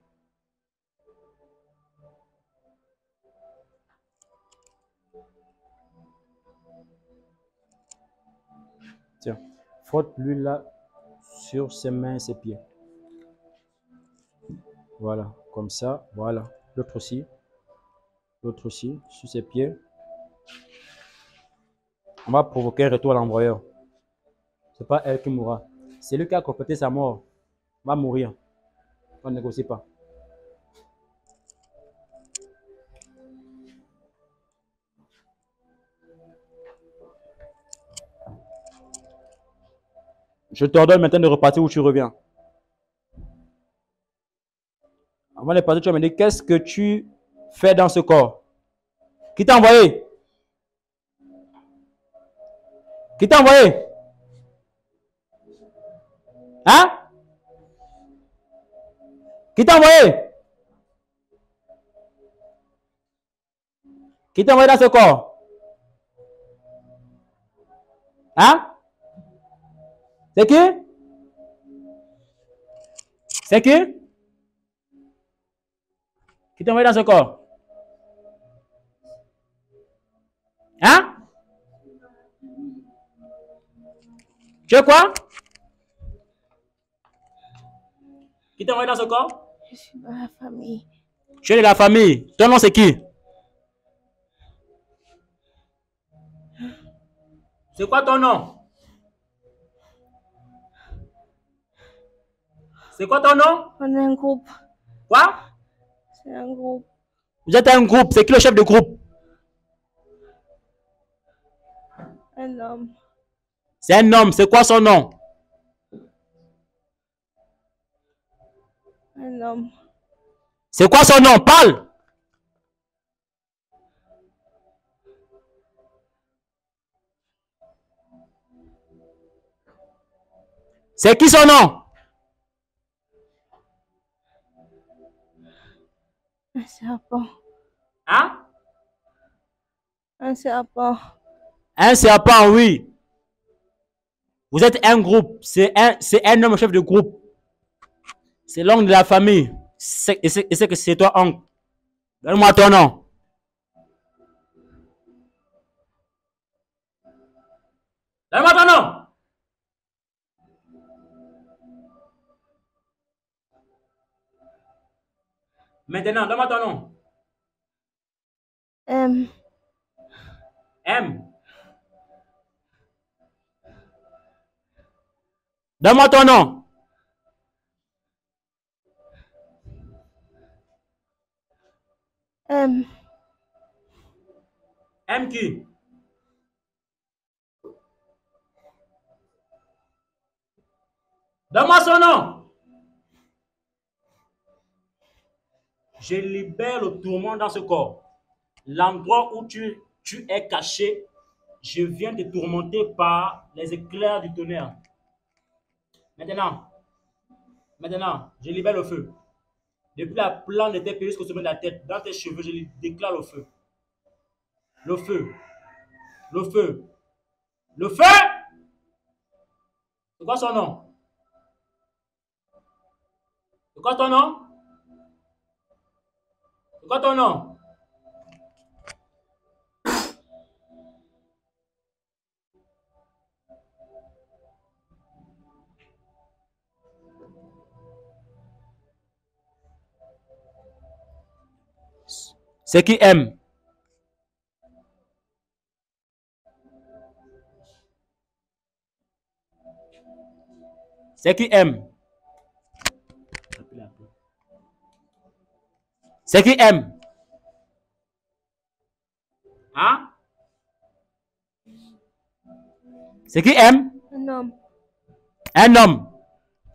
S4: Tiens, frotte l'huile là sur ses mains et ses pieds. Voilà, comme ça, voilà. L'autre aussi, sur ses pieds. On va provoquer un retour à l'envoyeur. Ce n'est pas elle qui mourra. C'est lui qui a complété sa mort. Va mourir. On ne négocie pas. Je t'ordonne maintenant de repartir où tu reviens. Avant de partir, tu vas me dire, qu'est-ce que tu fais dans ce corps? Qui t'a envoyé? Qui t'a envoyé? Hein? Qui t'a envoyé? Qui t'a envoyé dans ce corps? Hein? C'est qui? C'est qui? Qui t'a envoyé dans ce corps? Hein? Tu es quoi? Qui t'a envoyé dans ce corps?
S6: Je suis dans la famille.
S4: Tu es de la famille. Ton nom c'est qui? C'est quoi ton nom? C'est quoi ton nom?
S6: On est un groupe.
S4: Quoi?
S6: C'est un groupe.
S4: Vous êtes un groupe. C'est qui le chef de groupe?
S6: Un homme.
S4: C'est un homme. C'est quoi son nom?
S6: Un homme.
S4: C'est quoi son nom? Parle! C'est qui son nom?
S6: Un serpent.
S4: Hein?
S6: Un serpent.
S4: Un serpent, oui. Vous êtes un groupe. C'est un homme chef de groupe. C'est l'oncle de la famille. Et c'est que c'est toi, oncle. Donne-moi ton nom. Donne-moi ton nom. Maintenant, donne-moi ton nom.
S6: M.
S4: M. Donne-moi ton nom.
S6: M.
S4: M qui? Donne-moi son nom. Je libère le tourment dans ce corps. L'endroit où tu es caché, je viens te tourmenter par les éclairs du tonnerre. Maintenant, je libère le feu. Depuis la plante de tes pieds jusqu'au sommet de la tête, dans tes cheveux, je déclare le feu. Le feu. Le feu. Le feu! C'est quoi son nom? C'est quoi ton nom? C'est quoi ton nom? C'est qui aime? C'est qui aime? C'est qui aime? Hein? C'est qui aime?
S6: Un homme.
S4: Un homme.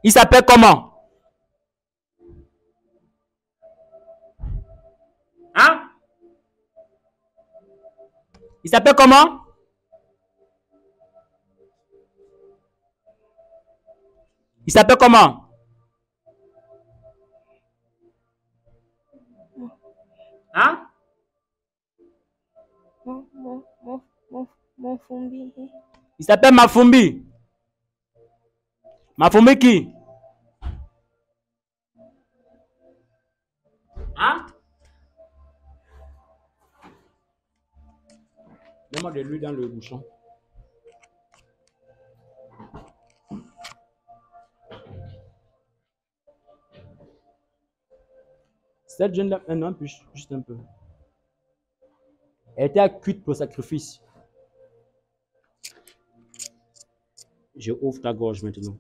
S4: Il s'appelle comment? Hein? Il s'appelle comment? Il s'appelle comment? Hein?
S6: Mon Fumbi.
S4: Il s'appelle Mafumbi. Mafumbi qui? Hein? Mets-moi de l'huile dans le bouchon. Cette jeune dame, non, juste un peu. Elle était cuite pour le sacrifice. Je ouvre ta gorge maintenant.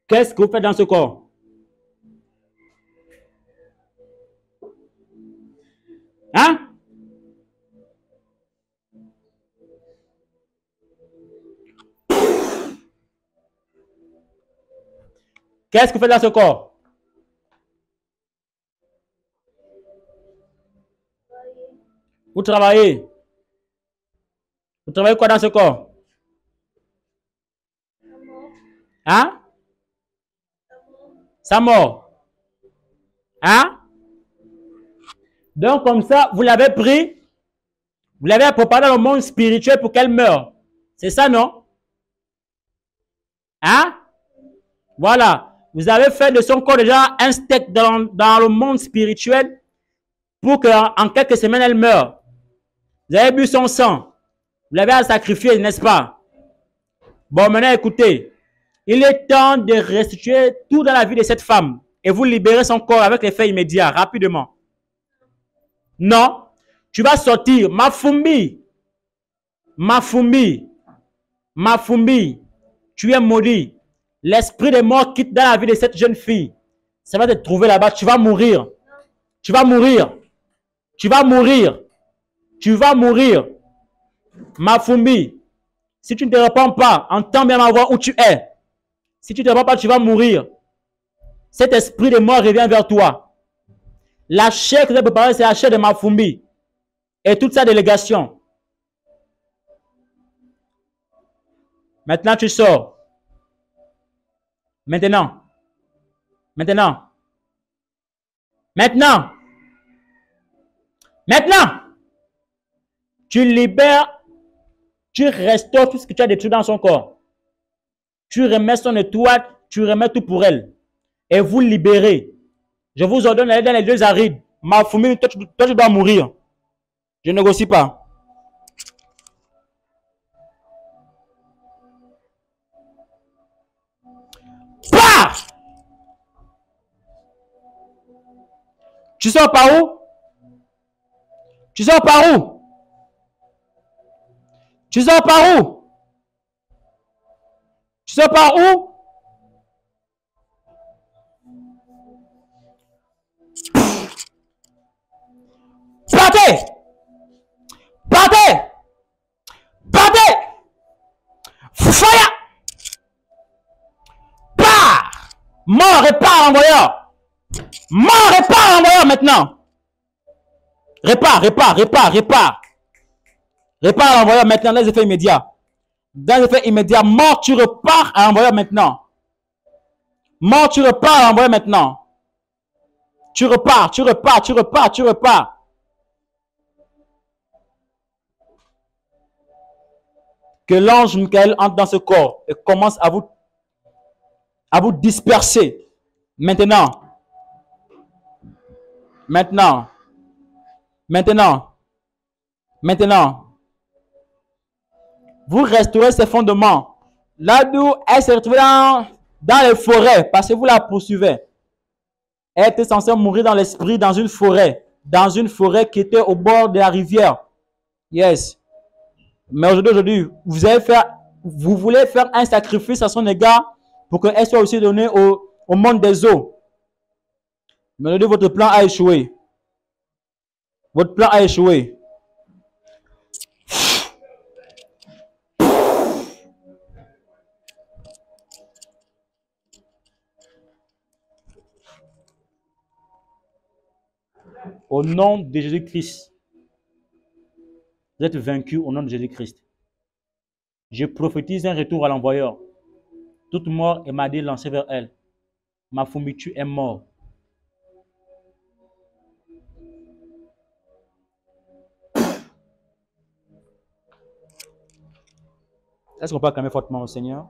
S4: Qu'est-ce que vous faites dans ce corps? Hein? Qu'est-ce que vous faites dans ce corps? Vous travaillez. Vous travaillez quoi dans ce corps? Hein? Sa mort. Hein? Donc comme ça, vous l'avez pris, vous l'avez préparé dans le monde spirituel pour qu'elle meure. C'est ça, non? Hein? Voilà. Vous avez fait de son corps déjà un steak dans le monde spirituel pour qu'en quelques semaines, elle meure. Vous avez bu son sang. Vous l'avez sacrifié, n'est-ce pas? Bon, maintenant, écoutez. Il est temps de restituer tout dans la vie de cette femme et vous libérer son corps avec l'effet immédiat, rapidement. Non, tu vas sortir. Mafumbi, Mafumbi, Mafumbi, tu es maudit. L'esprit de mort quitte dans la vie de cette jeune fille. Ça va te trouver là-bas. Tu vas mourir. Tu vas mourir. Tu vas mourir. Tu vas mourir. Mafumbi, si tu ne te réponds pas, entends bien ma voix où tu es. Si tu ne te réponds pas, tu vas mourir. Cet esprit de mort revient vers toi. La chair que tu as préparée, c'est la chair de Mafumbi. Et toute sa délégation. Maintenant, tu sors. Maintenant. Maintenant. Maintenant. Maintenant. Tu libères, tu restaures tout ce que tu as détruit dans son corps. Tu remets son étoile, tu remets tout pour elle. Et vous libérez. Je vous ordonne d'aller dans les lieux arides. Mafumbi, toi, tu dois mourir. Je ne négocie pas. Pars! Tu sors par où? Tu sors par où? Tu sors par où? Tu sors par où? Partez! Partez! Partez! Fire! Pars! Mort et pars, envoyeur! Mort et pars, envoyeur, maintenant! Répare, répare, répare, répare! Répare l'envoyeur maintenant dans les effets immédiats. Dans les effets immédiats, mort, tu repars à l'envoyeur maintenant. Mort, tu repars à l'envoyeur maintenant. Tu repars, tu repars, tu repars, tu repars. Que l'ange Michael entre dans ce corps et commence à vous disperser. Maintenant. Maintenant. Maintenant. Maintenant. Vous restaurez ses fondements. Là d'où elle s'est retrouvée dans les forêts parce que vous la poursuivez. Elle était censée mourir dans l'esprit dans une forêt. Dans une forêt qui était au bord de la rivière. Yes. Mais aujourd'hui, vous voulez faire un sacrifice à son égard pour qu'elle soit aussi donnée au monde des eaux. Mais aujourd'hui, votre plan a échoué. Votre plan a échoué. Au nom de Jésus-Christ, vous êtes vaincus au nom de Jésus-Christ. Je prophétise un retour à l'envoyeur. Toute mort est maladie lancée vers elle. Mafumbi, tu es mort. Est-ce qu'on peut acclamer fortement au Seigneur?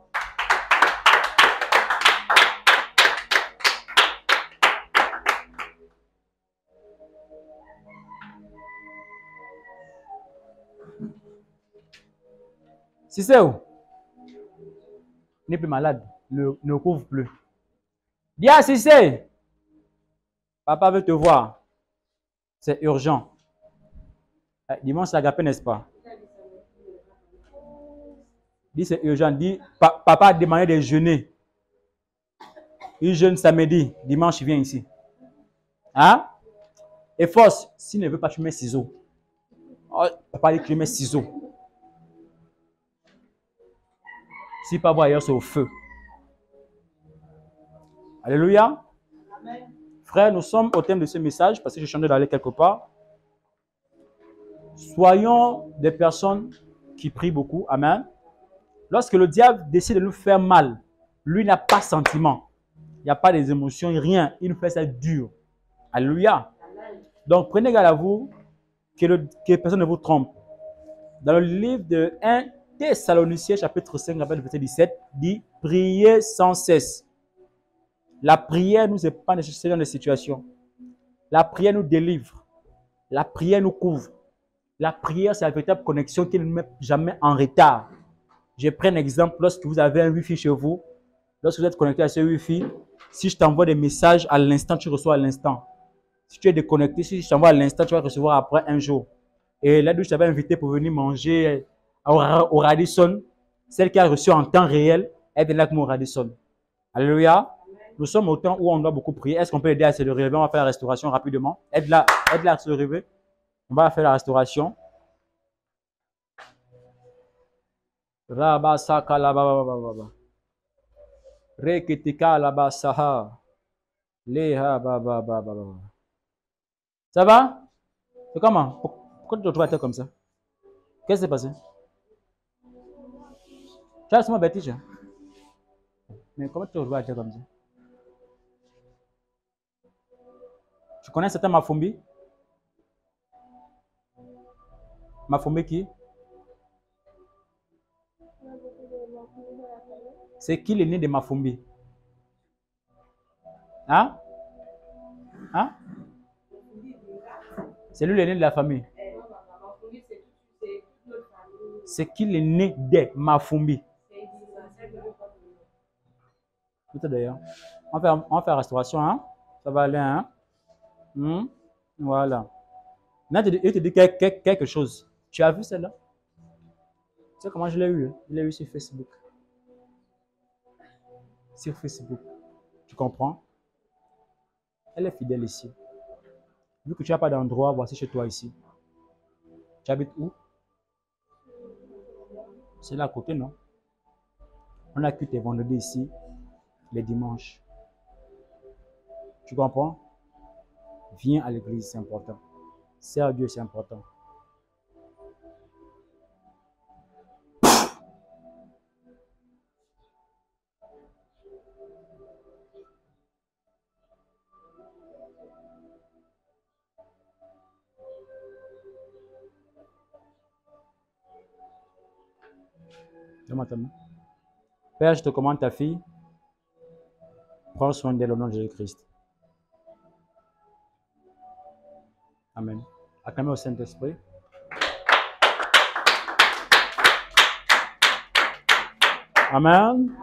S4: Si c'est où? N'est plus malade, ne couvre plus. Dis à Cissé, papa veut te voir. C'est urgent. Dimanche, c'est agapé, n'est-ce pas? Dis c'est urgent. Dis papa a demandé de jeûner. Il jeûne samedi. Dimanche, il vient ici. Hein? Et force, s'il ne veut pas, tu mets ciseaux. Oh, papa dit que tu mets ciseaux. Si pas voir ailleurs, c'est au feu. Alléluia. Amen. Frère, nous sommes au thème de ce message parce que je suis en train d'aller quelque part. Soyons des personnes qui prient beaucoup. Amen. Lorsque le diable décide de nous faire mal, lui n'a pas de sentiment. Il n'y a pas des émotions, rien. Il nous fait ça dur. Alléluia. Donc, prenez garde à vous que personne ne vous trompe. Dans le livre de 1 Thessaloniciens, chapitre 5, verset 17, dit « Priez sans cesse ». La prière nous épargne ce genre de situation. La prière nous délivre. La prière nous couvre. La prière, c'est la véritable connexion qui ne nous met jamais en retard. Je prends un exemple. Lorsque vous avez un Wi-Fi chez vous, lorsque vous êtes connecté à ce Wi-Fi, si je t'envoie des messages à l'instant, tu reçois à l'instant. Si tu es déconnecté, si je t'envoie à l'instant, tu vas recevoir après un jour. Et là, je t'avais invité pour venir manger au Radisson. Celle qui a reçu en temps réel, elle est là avec moi au Radisson. Alléluia. Nous sommes au temps où on doit beaucoup prier. Est-ce qu'on peut aider à se lever? On va faire la restauration rapidement. Aide-la à se lever. On va faire la restauration. Rabasaka la baba. Reketika la basaha. Leha baba baba. Ça va? C'est comment? Pourquoi tu te retrouves à terre comme ça? Qu'est-ce qui s'est passé? Tu as seulement vertige. Mais comment tu te retrouves à terre comme ça? Tu connais certains Mafumbi? Mafumbi qui? C'est qui l'aîné de Mafumbi? Hein? Hein? C'est lui l'aîné de la famille. C'est qui l'aîné de Mafumbi? Tout d'ailleurs. On fait la restauration, hein? Ça va aller, hein? Voilà. Là, il te dit quelque chose. Tu as vu celle-là? Tu sais comment je l'ai eu? Je l'ai eu sur Facebook. Sur Facebook. Tu comprends? Elle est fidèle ici. Vu que tu n'as pas d'endroit, voici chez toi ici. Tu habites où? C'est là à côté, non? On a que tes vendredis ici, les dimanches. Tu comprends? Viens à l'église, c'est important. Sers Dieu, c'est important. Donne-moi ta main. Père, je te commande ta fille. Prends soin d'elle au nom de Jésus-Christ. Amen. Acclamez au Saint-Esprit. Amen.